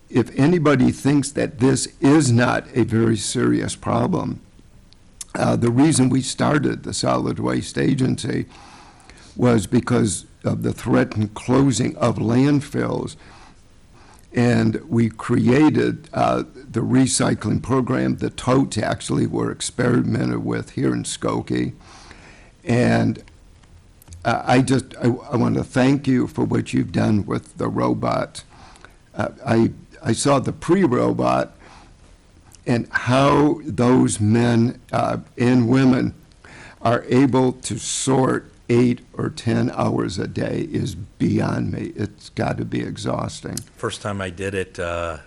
Speaker 1: if anybody thinks that this is not a very serious problem, the reason we started the Solid Waste Agency was because of the threatened closing of landfills. And we created the recycling program. The totes actually were experimented with here in Skokie. And I want to thank you for what you've done with the robot. I saw the pre-robot and how those men and women are able to sort 8 or 10 hours a day is beyond me. It's got to be exhausting.
Speaker 21: First time I did it, I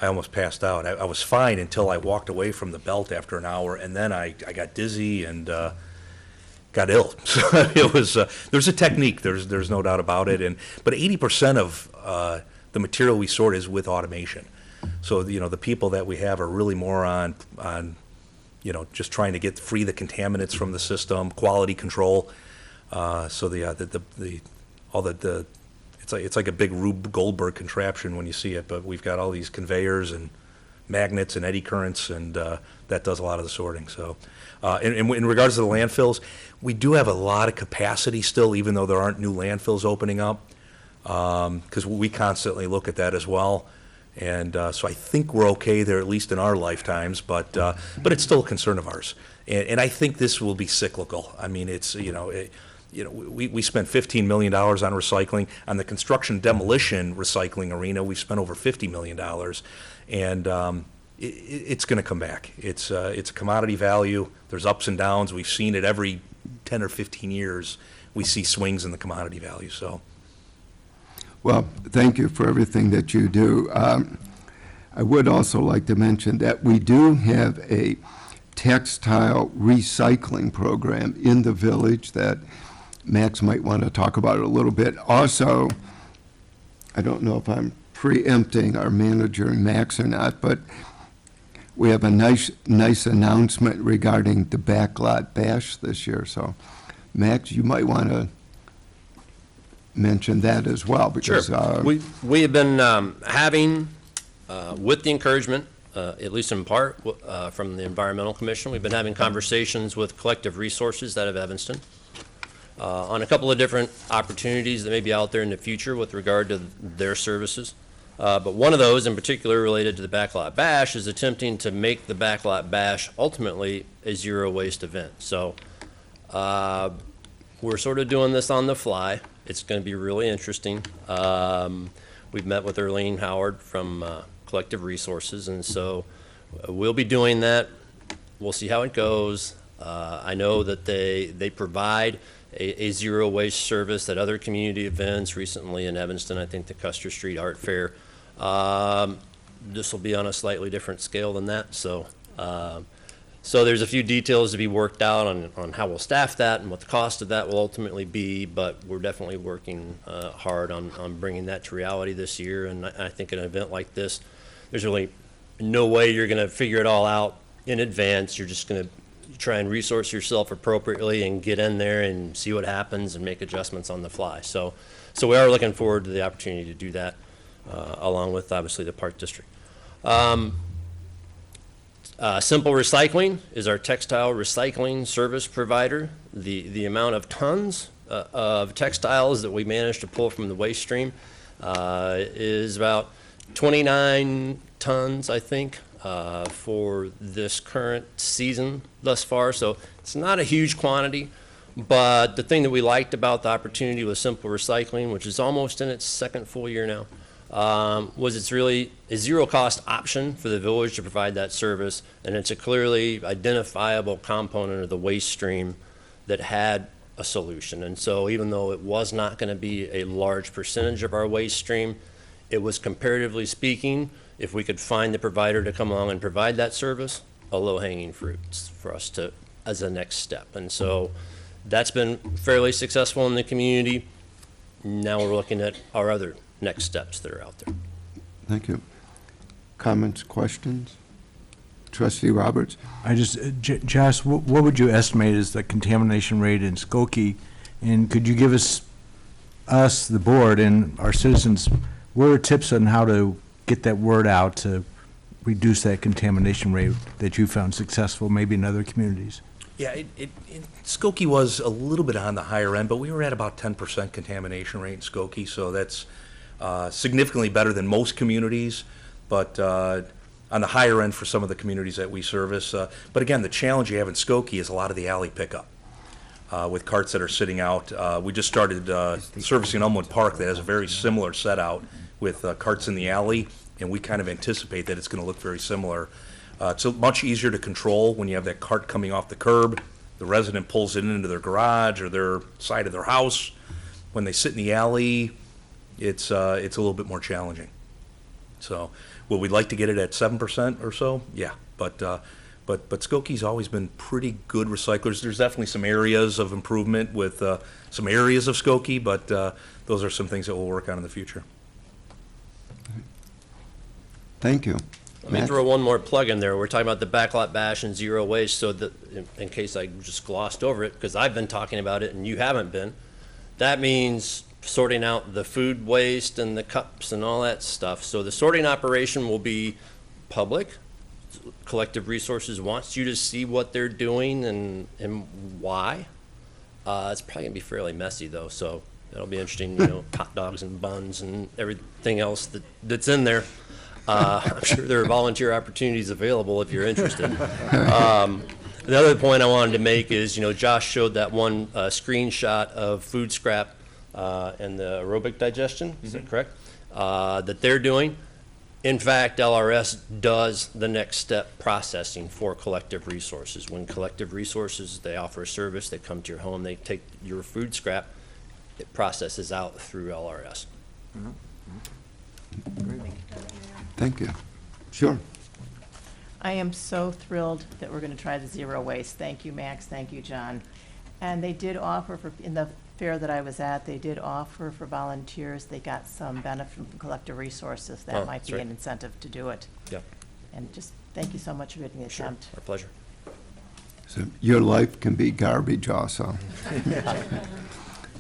Speaker 21: almost passed out. I was fine until I walked away from the belt after an hour, and then I got dizzy and got ill. So it was there's a technique. There's no doubt about it. But 80% of the material we sort is with automation. So the people that we have are really more on just trying to get free the contaminants from the system, quality control. So it's like a big Rube Goldberg contraption when you see it, but we've got all these conveyors and magnets and eddy currents, and that does a lot of the sorting. So, in regards to the landfills, we do have a lot of capacity still, even though there aren't new landfills opening up, because we constantly look at that as well. And so I think we're okay there, at least in our lifetimes, but it's still a concern of ours. And I think this will be cyclical. I mean, it's, we spent $15 million on recycling. On the construction demolition recycling arena, we've spent over $50 million. And it's going to come back. It's a commodity value. There's ups and downs. We've seen it every 10 or 15 years. We see swings in the commodity value, so.
Speaker 1: Well, thank you for everything that you do. I would also like to mention that we do have a textile recycling program in the village that Max might want to talk about it a little bit. Also, I don't know if I'm preempting our manager and Max or not, but we have a nice announcement regarding the Backlot Bash this year. So, Max, you might want to mention that as well, because
Speaker 11: sure. We have been having, with the encouragement, at least in part, from the Environmental Commission, we've been having conversations with Collective Resources out of Evanston on a couple of different opportunities that may be out there in the future with regard to their services. But one of those in particular related to the Backlot Bash is attempting to make the Backlot Bash ultimately a zero waste event. So we're sort of doing this on the fly. It's going to be really interesting. We've met with Earlene Howard from Collective Resources, and so we'll be doing that. We'll see how it goes. I know that they provide a zero waste service at other community events. Recently in Evanston, I think the Custer Street Art Fair. This will be on a slightly different scale than that. So there's a few details to be worked out on how we'll staff that and what the cost of that will ultimately be, but we're definitely working hard on bringing that to reality this year. And I think an event like this, there's really no way you're going to figure it all out in advance. You're just going to try and resource yourself appropriately and get in there and see what happens and make adjustments on the fly. So we are looking forward to the opportunity to do that, along with obviously the Park District. Simple Recycling is our textile recycling service provider. The amount of tons of textiles that we managed to pull from the waste stream is about 29 tons, I think, for this current season thus far. So it's not a huge quantity, but the thing that we liked about the opportunity with Simple Recycling, which is almost in its second full year now, was it's really a zero-cost option for the village to provide that service, and it's a clearly identifiable component of the waste stream that had a solution. And so even though it was not going to be a large percentage of our waste stream, it was, comparatively speaking, if we could find the provider to come along and provide that service, a low-hanging fruit for us to, as a next step. And so that's been fairly successful in the community. Now we're looking at our other next steps that are out there.
Speaker 1: Thank you. Comments, questions? Trustee Roberts?
Speaker 2: I just, Josh, what would you estimate is the contamination rate in Skokie? And could you give us, the board, and our citizens, what are tips on how to get that word out to reduce that contamination rate that you found successful, maybe in other communities?
Speaker 21: Yeah, Skokie was a little bit on the higher end, but we were at about 10% contamination rate in Skokie, so that's significantly better than most communities, but on the higher end for some of the communities that we service. But again, the challenge you have in Skokie is a lot of the alley pickup with carts that are sitting out. We just started servicing Elmwood Park that has a very similar set out with carts in the alley, and we kind of anticipate that it's going to look very similar. It's much easier to control when you have that cart coming off the curb. The resident pulls it into their garage or their side of their house. When they sit in the alley, it's a little bit more challenging. So, would we like to get it at 7% or so? Yeah, but Skokie's always been pretty good recyclers. There's definitely some areas of improvement with some areas of Skokie, but those are some things that we'll work on in the future.
Speaker 1: Thank you.
Speaker 11: Let me throw one more plug in there. We're talking about the backlot bash and zero waste, so that in case I just glossed over it, because I've been talking about it and you haven't been, that means sorting out the food waste and the cups and all that stuff. So the sorting operation will be public. Collective Resources wants you to see what they're doing and why. It's probably gonna be fairly messy though, so it'll be interesting, hot dogs and buns and everything else that's in there. I'm sure there are volunteer opportunities available if you're interested. The other point I wanted to make is, Josh showed that one screenshot of food scrap and the aerobic digestion, is that correct? That they're doing. In fact, LRS does the next step processing for Collective Resources. When Collective Resources, they offer a service, they come to your home, they take your food scrap, it processes out through LRS.
Speaker 1: Thank you. Sure.
Speaker 10: I am so thrilled that we're going to try the zero waste. Thank you, Max. Thank you, John. And they did offer, in the fair that I was at, they did offer for volunteers. They got some benefit from Collective Resources. That might be an incentive to do it.
Speaker 11: Yep.
Speaker 10: And just thank you so much for making the attempt.
Speaker 11: Our pleasure.
Speaker 1: So your life can be garbage also.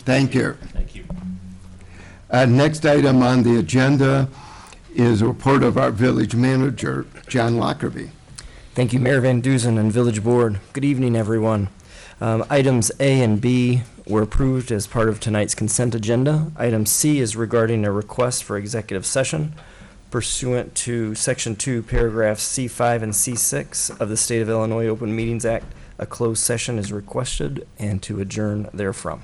Speaker 1: Thank you.
Speaker 11: Thank you.
Speaker 1: Next item on the agenda is a report of our village manager, John Lockerbie.
Speaker 22: Thank you, Mayor Van Duzen and Village Board. Good evening, everyone. Items A and B were approved as part of tonight's consent agenda. Item C is regarding a request for executive session pursuant to Section 2, paragraphs C5 and C6 of the State of Illinois Open Meetings Act. A closed session is requested and to adjourn therefrom.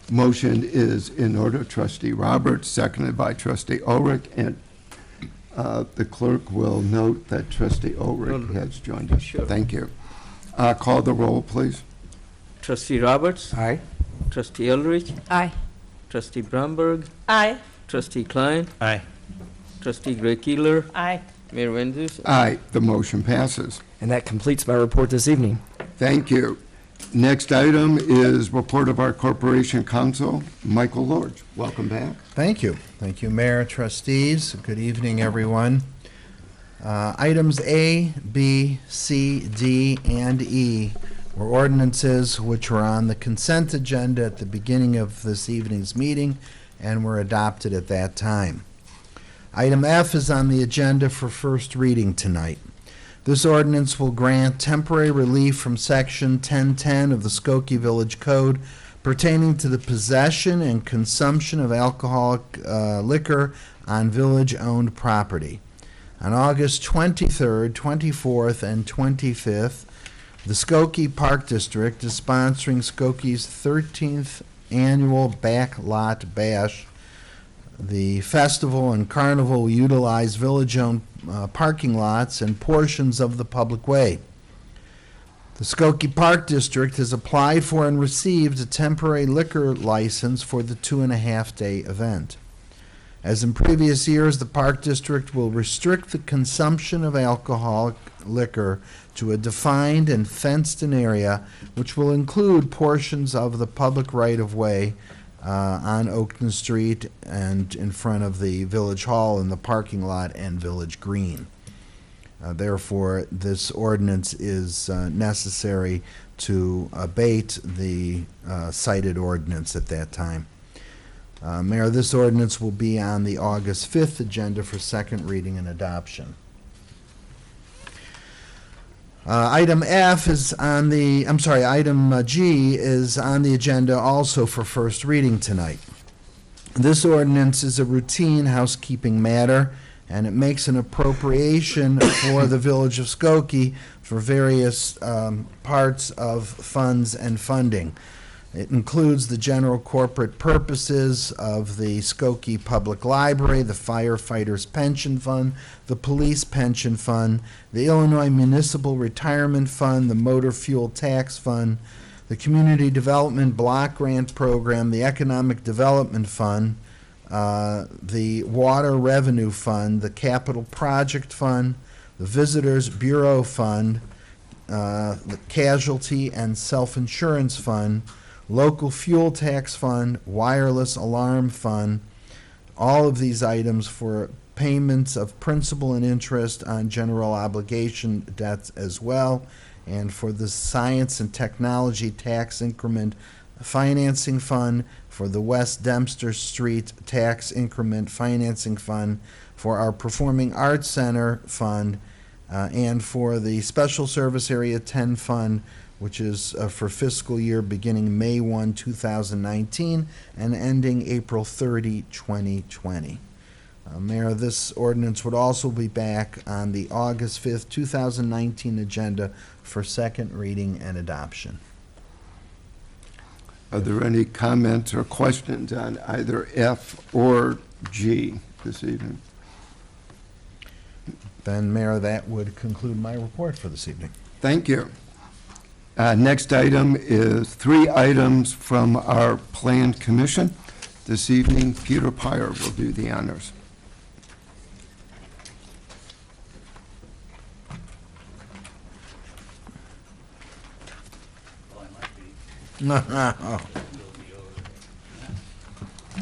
Speaker 1: Motion is in order. Trustee Roberts, seconded by Trustee Ulrich, and the clerk will note that Trustee Ulrich has joined us.
Speaker 23: Sure.
Speaker 1: Thank you. Call the roll, please.
Speaker 23: Trustee Roberts?
Speaker 2: Aye.
Speaker 23: Trustee Ulrich?
Speaker 10: Aye.
Speaker 23: Trustee Bromberg?
Speaker 10: Aye.
Speaker 23: Trustee Klein?
Speaker 2: Aye.
Speaker 23: Trustee Gray Keeler?
Speaker 10: Aye.
Speaker 23: Mayor Van Dusen?
Speaker 1: Aye. The motion passes.
Speaker 22: And that completes my report this evening.
Speaker 1: Thank you. Next item is report of our Corporation Counsel, Michael Lorge. Welcome back.
Speaker 24: Thank you. Thank you, Mayor, trustees. Good evening, everyone. Items A, B, C, D, and E were ordinances which were on the consent agenda at the beginning of this evening's meeting and were adopted at that time. Item F is on the agenda for first reading tonight. This ordinance will grant temporary relief from Section 1010 of the Skokie Village Code pertaining to the possession and consumption of alcoholic liquor on village-owned property. On August 23rd, 24th, and 25th, the Skokie Park District is sponsoring Skokie's 13th annual Backlot Bash. The festival and carnival will utilize village-owned parking lots and portions of the public way. The Skokie Park District has applied for and received a temporary liquor license for the 2.5-day event. As in previous years, the Park District will restrict the consumption of alcoholic liquor to a defined and fenced-in area, which will include portions of the public right-of-way on Oakton Street and in front of the Village Hall in the parking lot and Village Green. Therefore, this ordinance is necessary to abate the cited ordinance at that time. Mayor, this ordinance will be on the August 5th agenda for second reading and adoption. Item F is on the, item G is on the agenda also for first reading tonight. This ordinance is a routine housekeeping matter, and it makes an appropriation for the Village of Skokie for various parts of funds and funding. It includes the general corporate purposes of the Skokie Public Library, the Firefighters Pension Fund, the Police Pension Fund, the Illinois Municipal Retirement Fund, the Motor Fuel Tax Fund, the Community Development Block Grant Program, the Economic Development Fund, the Water Revenue Fund, the Capital Project Fund, the Visitors Bureau Fund, the Casualty and Self-Insurance Fund, Local Fuel Tax Fund, Wireless Alarm Fund, all of these items for payments of principal and interest on general obligation debts as well, and for the Science and Technology Tax Increment Financing Fund, for the West Dempster Street Tax Increment Financing Fund, for our Performing Arts Center Fund, and for the Special Service Area 10 Fund, which is for fiscal year beginning May 1, 2019, and ending April 30, 2020. Mayor, this ordinance would also be back on the August 5th, 2019 agenda for second reading and adoption.
Speaker 1: Are there any comments or questions on either F or G this evening?
Speaker 24: Then, Mayor, that would conclude my report for this evening.
Speaker 1: Thank you. Next item is 3 items from our Plan Commission. This evening, Peter Pyer will do the honors.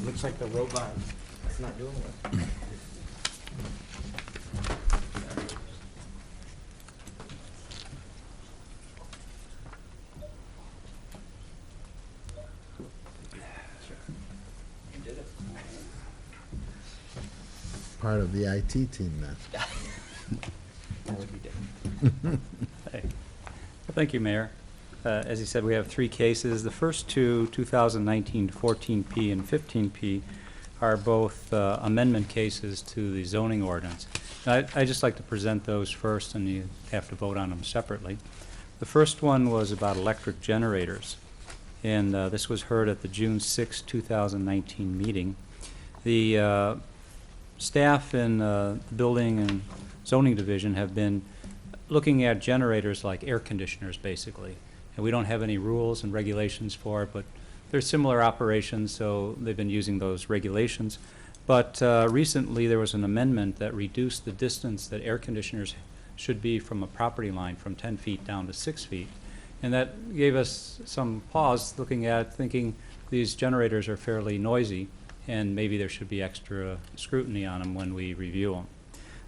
Speaker 8: Looks like the robot is not doing well.
Speaker 24: Part of the IT team then.
Speaker 8: That would be different.
Speaker 3: Hey. Well, thank you, Mayor. As you said, we have 3 cases. The first 2, 2019 14P and 15P, are both amendment cases to the zoning ordinance. I'd just like to present those first, and you have to vote on them separately. The first one was about electric generators, and this was heard at the June 6, 2019 meeting. The staff in the Building and Zoning Division have been looking at generators like air conditioners, basically. And we don't have any rules and regulations for it, but they're similar operations, so they've been using those regulations. But recently there was an amendment that reduced the distance that air conditioners should be from a property line from 10 feet down to 6 feet. And that gave us some pause looking at thinking these generators are fairly noisy, and maybe there should be extra scrutiny on them when we review them.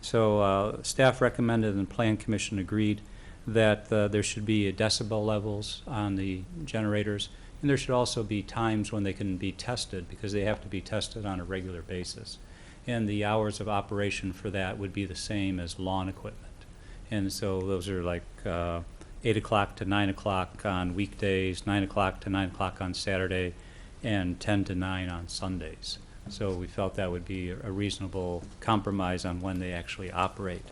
Speaker 3: So staff recommended and Plan Commission agreed that there should be decibel levels on the generators, and there should also be times when they can be tested, because they have to be tested on a regular basis. And the hours of operation for that would be the same as lawn equipment. And so those are like 8 o'clock to 9 o'clock on weekdays, 9 o'clock to 9 o'clock on Saturday, and 10 to 9 on Sundays. So we felt that would be a reasonable compromise on when they actually operate.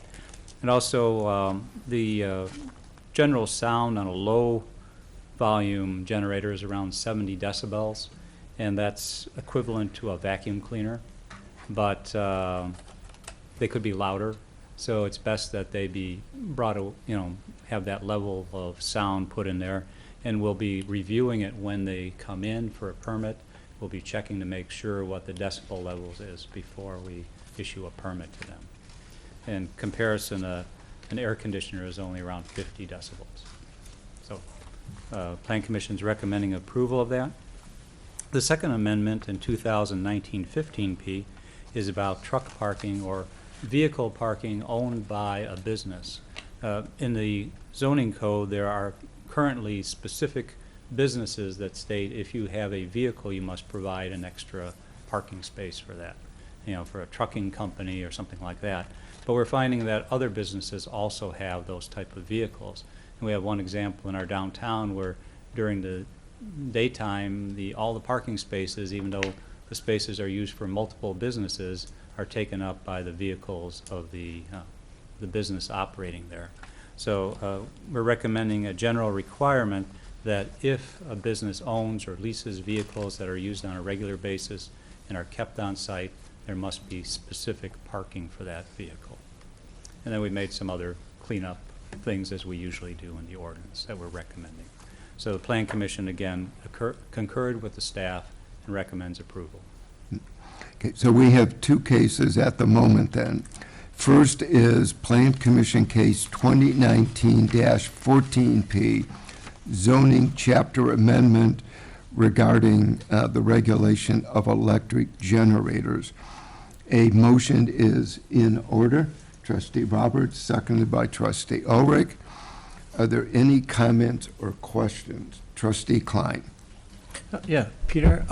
Speaker 3: And also, the general sound on a low volume generator is around 70 decibels, and that's equivalent to a vacuum cleaner, but they could be louder. So it's best that they be brought, have that level of sound put in there, and we'll be reviewing it when they come in for a permit. We'll be checking to make sure what the decibel levels is before we issue a permit to them. In comparison, an air conditioner is only around 50 decibels. So, Plan Commission's recommending approval of that. The second amendment in 2019-15P is about truck parking or vehicle parking owned by a business. In the zoning code, there are currently specific businesses that state if you have a vehicle, you must provide an extra parking space for that, for a trucking company or something like that. But we're finding that other businesses also have those type of vehicles. And we have one example in our downtown where during the daytime, all the parking spaces, even though the spaces are used for multiple businesses, are taken up by the vehicles of the business operating there. So we're recommending a general requirement that if a business owns or leases vehicles that are used on a regular basis and are kept on site, there must be specific parking for that vehicle. And then we made some other cleanup things as we usually do in the ordinance that we're recommending. So the Plan Commission, again, concurred with the staff and recommends approval.
Speaker 1: Okay, so we have two cases at the moment then. First is Plan Commission Case 2019-14P, zoning chapter amendment regarding the regulation of electric generators. A motion is in order. Trustee Roberts, seconded by Trustee Ulrich. Are there any comments or questions? Trustee Klein.
Speaker 4: Yeah, Peter,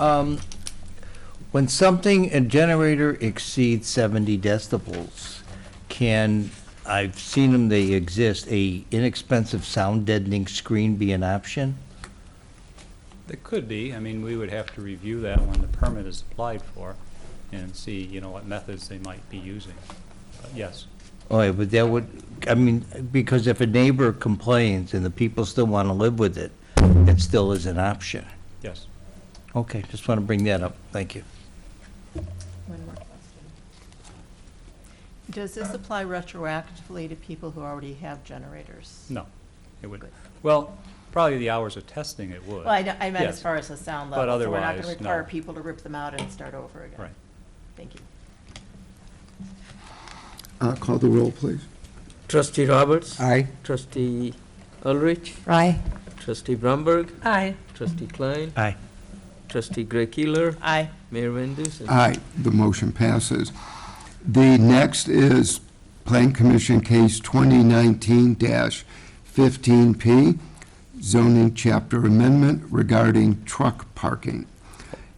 Speaker 4: when a generator exceeds 70 decibels, I've seen them, they exist, a inexpensive sound deadening screen be an option?
Speaker 3: It could be. I mean, we would have to review that when the permit is applied for and see, what methods they might be using. But yes.
Speaker 4: Oh, yeah, but that would, because if a neighbor complains and the people still want to live with it, it still is an option.
Speaker 3: Yes.
Speaker 4: Okay, just want to bring that up. Thank you.
Speaker 10: One more question. Does this apply retroactively to people who already have generators?
Speaker 3: No, it would. Well, probably the hours of testing it would.
Speaker 10: Well, I meant
Speaker 3: Yes.
Speaker 10: as far as the sound
Speaker 3: But
Speaker 10: level, so we're not
Speaker 3: otherwise,
Speaker 10: going to require
Speaker 3: no.
Speaker 10: people to rip them out and start over again.
Speaker 3: Right.
Speaker 10: Thank you.
Speaker 1: Call the roll, please.
Speaker 23: Trustee Roberts.
Speaker 2: Aye.
Speaker 23: Trustee Ulrich.
Speaker 20: Aye.
Speaker 23: Trustee Bromberg.
Speaker 20: Aye.
Speaker 23: Trustee Klein.
Speaker 4: Aye.
Speaker 23: Trustee Gray Keeler.
Speaker 10: Aye.
Speaker 23: Mayor Van Dusen.
Speaker 1: Aye, the motion passes. The next is Plan Commission Case 2019-15P, zoning chapter amendment regarding truck parking.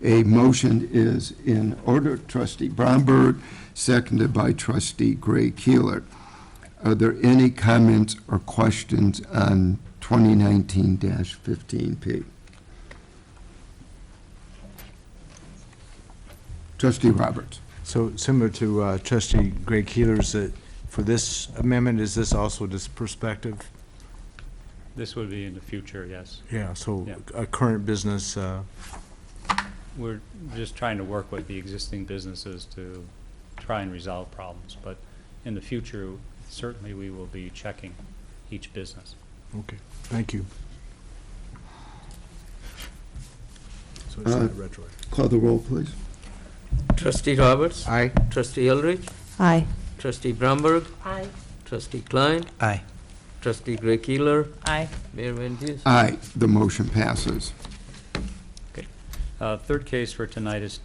Speaker 1: A motion is in order. Trustee Bromberg, seconded by Trustee Gray Keeler. Are there any comments or questions on 2019-15P? Trustee Roberts.
Speaker 2: So similar to Trustee Gray Keeler's, for this amendment, is this also just perspective?
Speaker 3: This would be in the future, yes.
Speaker 2: Yeah, so
Speaker 3: Yeah.
Speaker 2: a current business,
Speaker 3: We're just trying to work with the existing businesses to try and resolve problems. But in the future, certainly we will be checking each business.
Speaker 2: okay, thank you. So it's not retro.
Speaker 1: Call the roll, please.
Speaker 23: Trustee Roberts.
Speaker 2: Aye.
Speaker 23: Trustee Ulrich.
Speaker 20: Aye.
Speaker 23: Trustee Bromberg.
Speaker 20: Aye.
Speaker 23: Trustee Klein.
Speaker 4: Aye.
Speaker 23: Trustee Gray Keeler.
Speaker 10: Aye.
Speaker 23: Mayor Van Dusen.
Speaker 1: Aye, the motion passes.
Speaker 3: Third case for tonight is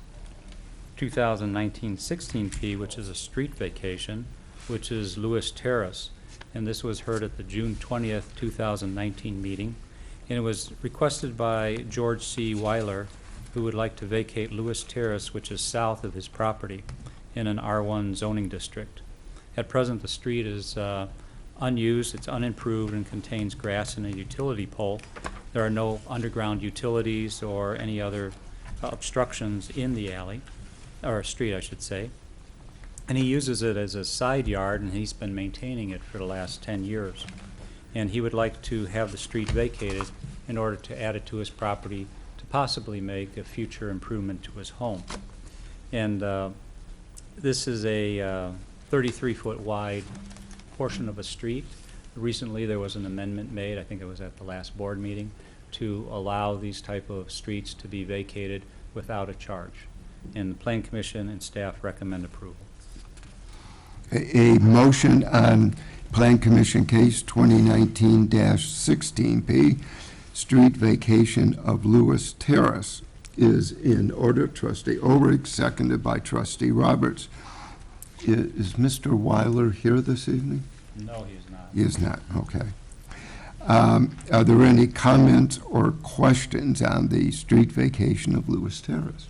Speaker 3: 2019-16P, which is a street vacation, which is Lewis Terrace. And this was heard at the June 20th, 2019 meeting. And it was requested by George C. Weiler, who would like to vacate Lewis Terrace, which is south of his property, in an R1 zoning district. At present, the street is unused, it's unimproved, and contains grass and a utility pole. There are no underground utilities or any other obstructions in the alley, or street, I should say. And he uses it as a side yard, and he's been maintaining it for the last 10 years. And he would like to have the street vacated in order to add it to his property to possibly make a future improvement to his home. And this is a 33-foot wide portion of a street. Recently, there was an amendment made, I think it was at the last board meeting, to allow these type of streets to be vacated without a charge. And the Plan Commission and staff recommend approval.
Speaker 1: A motion on Plan Commission Case 2019-16P, street vacation of Lewis Terrace, is in order. Trustee Ulrich, seconded by Trustee Roberts. Is Mr. Weiler here this evening?
Speaker 3: No, he is not.
Speaker 1: He is not, okay. Are there any comments or questions on the street vacation of Lewis Terrace?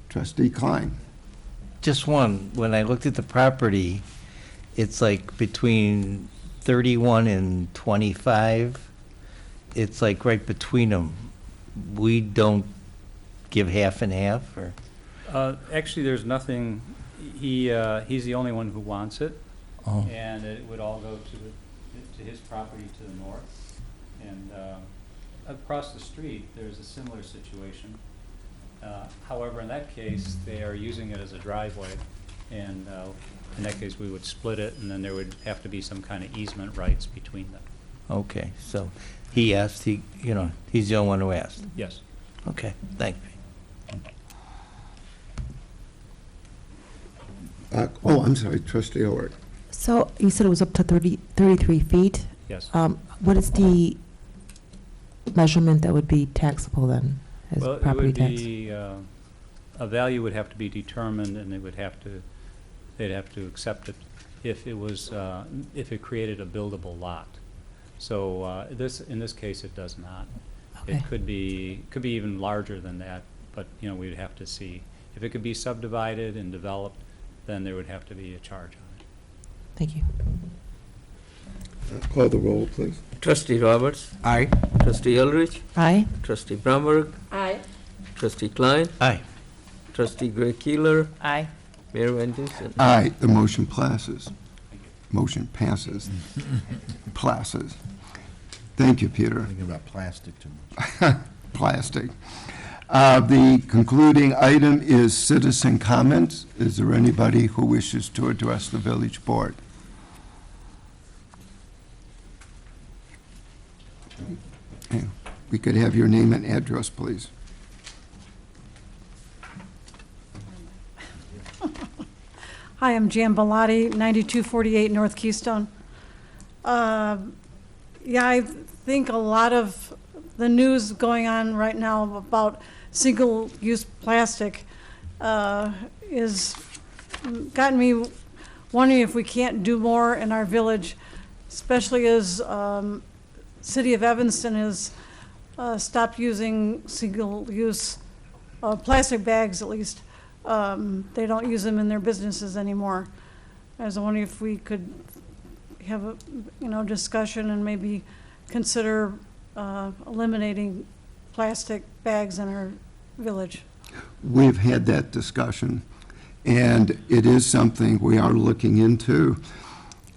Speaker 1: Trustee Klein.
Speaker 4: Just one, when I looked at the property, it's like between 31 and 25. It's like right between them. We don't give half and half, or?
Speaker 3: Actually, there's nothing, he's the only one who wants it.
Speaker 4: Oh.
Speaker 3: And it would all go to his property to the north. And across the street, there's a similar situation. However, in that case, they are using it as a driveway, and in that case, we would split it, and then there would have to be some kind of easement rights between them.
Speaker 4: Okay, so he asked, he's the only one who asked?
Speaker 3: Yes.
Speaker 4: Okay, thank you.
Speaker 1: I'm sorry, Trustee Ulrich.
Speaker 5: So you said it was up to 33 feet?
Speaker 3: Yes.
Speaker 5: What is the measurement that would be taxable then, as
Speaker 3: Well, it
Speaker 5: property
Speaker 3: would
Speaker 5: tax?
Speaker 3: be, a value would have to be determined, and they'd have to accept it if it was, if it created a buildable lot. So in this case, it does not.
Speaker 5: Okay.
Speaker 3: It could be even larger than that, but we'd have to see. If it could be subdivided and developed, then there would have to be a charge on it.
Speaker 5: Thank you.
Speaker 1: Call the roll, please.
Speaker 23: Trustee Roberts.
Speaker 2: Aye.
Speaker 23: Trustee Ulrich.
Speaker 5: Aye.
Speaker 23: Trustee Bromberg.
Speaker 20: Aye.
Speaker 23: Trustee Klein.
Speaker 4: Aye.
Speaker 23: Trustee Gray Keeler.
Speaker 10: Aye.
Speaker 23: Mayor Van Dusen.
Speaker 1: Aye, the motion passes. Motion passes. Passes. Thank you, Peter.
Speaker 24: Thinking about plastic too much.
Speaker 1: Plastic. The concluding item is citizen comments. Is there anybody who wishes to address the village board? Okay. We could have your name and address, please.
Speaker 6: Hi, I'm Jan Bellotti, 9248 North Keystone. Yeah, I think a lot of the news going on right now about single-use plastic is gotten me wondering if we can't do more in our village, especially as City of Evanston has stopped using single-use plastic bags, at least. They don't use them in their businesses anymore. I was wondering if we could have a, discussion and maybe consider eliminating plastic bags in our village.
Speaker 1: We've had that discussion, and it is something we are looking into.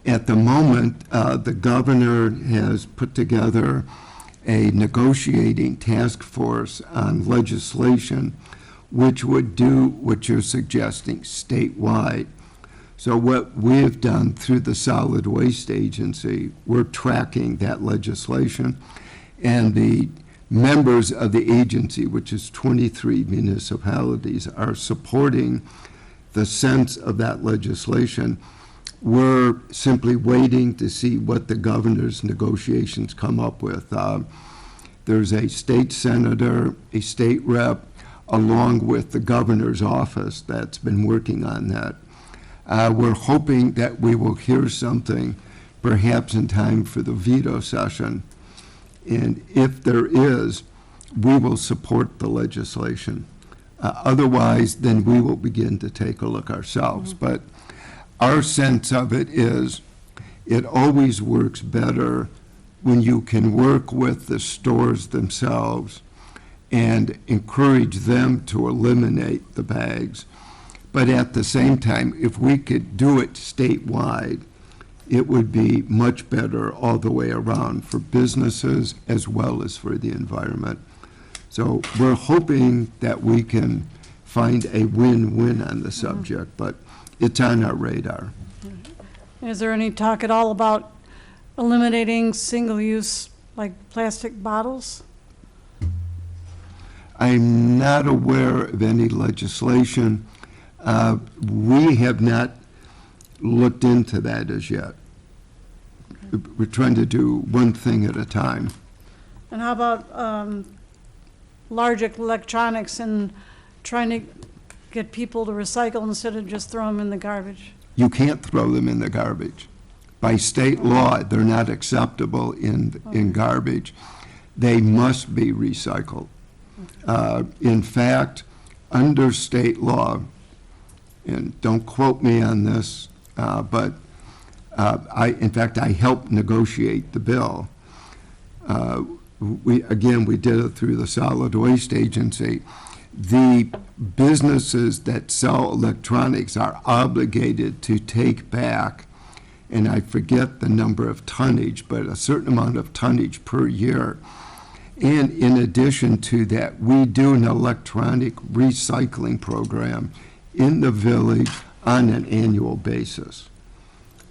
Speaker 1: At the moment, the governor has put together a negotiating task force on legislation which would do what you're suggesting statewide. So what we've done through the Solid Waste Agency, we're tracking that legislation, and the members of the agency, which is 23 municipalities, are supporting the sense of that legislation. We're simply waiting to see what the governor's negotiations come up with. There's a state senator, a state rep, along with the governor's office that's been working on that. We're hoping that we will hear something perhaps in time for the veto session. And if there is, we will support the legislation. Otherwise, then we will begin to take a look ourselves. But our sense of it is it always works better when you can work with the stores themselves and encourage them to eliminate the bags. But at the same time, if we could do it statewide, it would be much better all the way around for businesses as well as for the environment. So we're hoping that we can find a win-win on the subject, but it's on our radar.
Speaker 6: Is there any talk at all about eliminating single-use, like plastic bottles?
Speaker 1: I'm not aware of any legislation. We have not looked into that as yet. We're trying to do one thing at a time.
Speaker 6: And how about large electronics and trying to get people to recycle instead of just throw them in the garbage?
Speaker 1: You can't throw them in the garbage. By state law, they're not acceptable in garbage. They must be recycled. In fact, under state law, and don't quote me on this, but in fact, I helped negotiate the bill. We did it through the Solid Waste Agency. The businesses that sell electronics are obligated to take back, and I forget the number of tonnage, but a certain amount of tonnage per year. And in addition to that, we do an electronic recycling program in the village on an annual basis.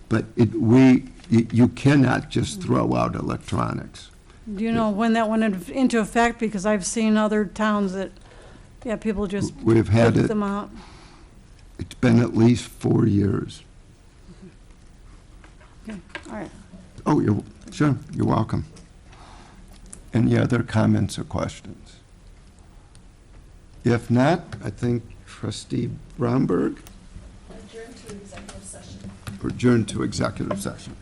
Speaker 1: But you cannot just throw out electronics.
Speaker 6: Do you know when that went into effect? Because I've seen other towns that, yeah, people just
Speaker 1: We've had
Speaker 6: put
Speaker 1: it-
Speaker 6: them out.
Speaker 1: It's been at least 4 years.
Speaker 6: Okay, all right.
Speaker 1: Oh, sure, you're welcome. Any other comments or questions? If not, I think Trustee Bromberg.
Speaker 10: Adjourn to executive session.
Speaker 1: Adjourn to executive session.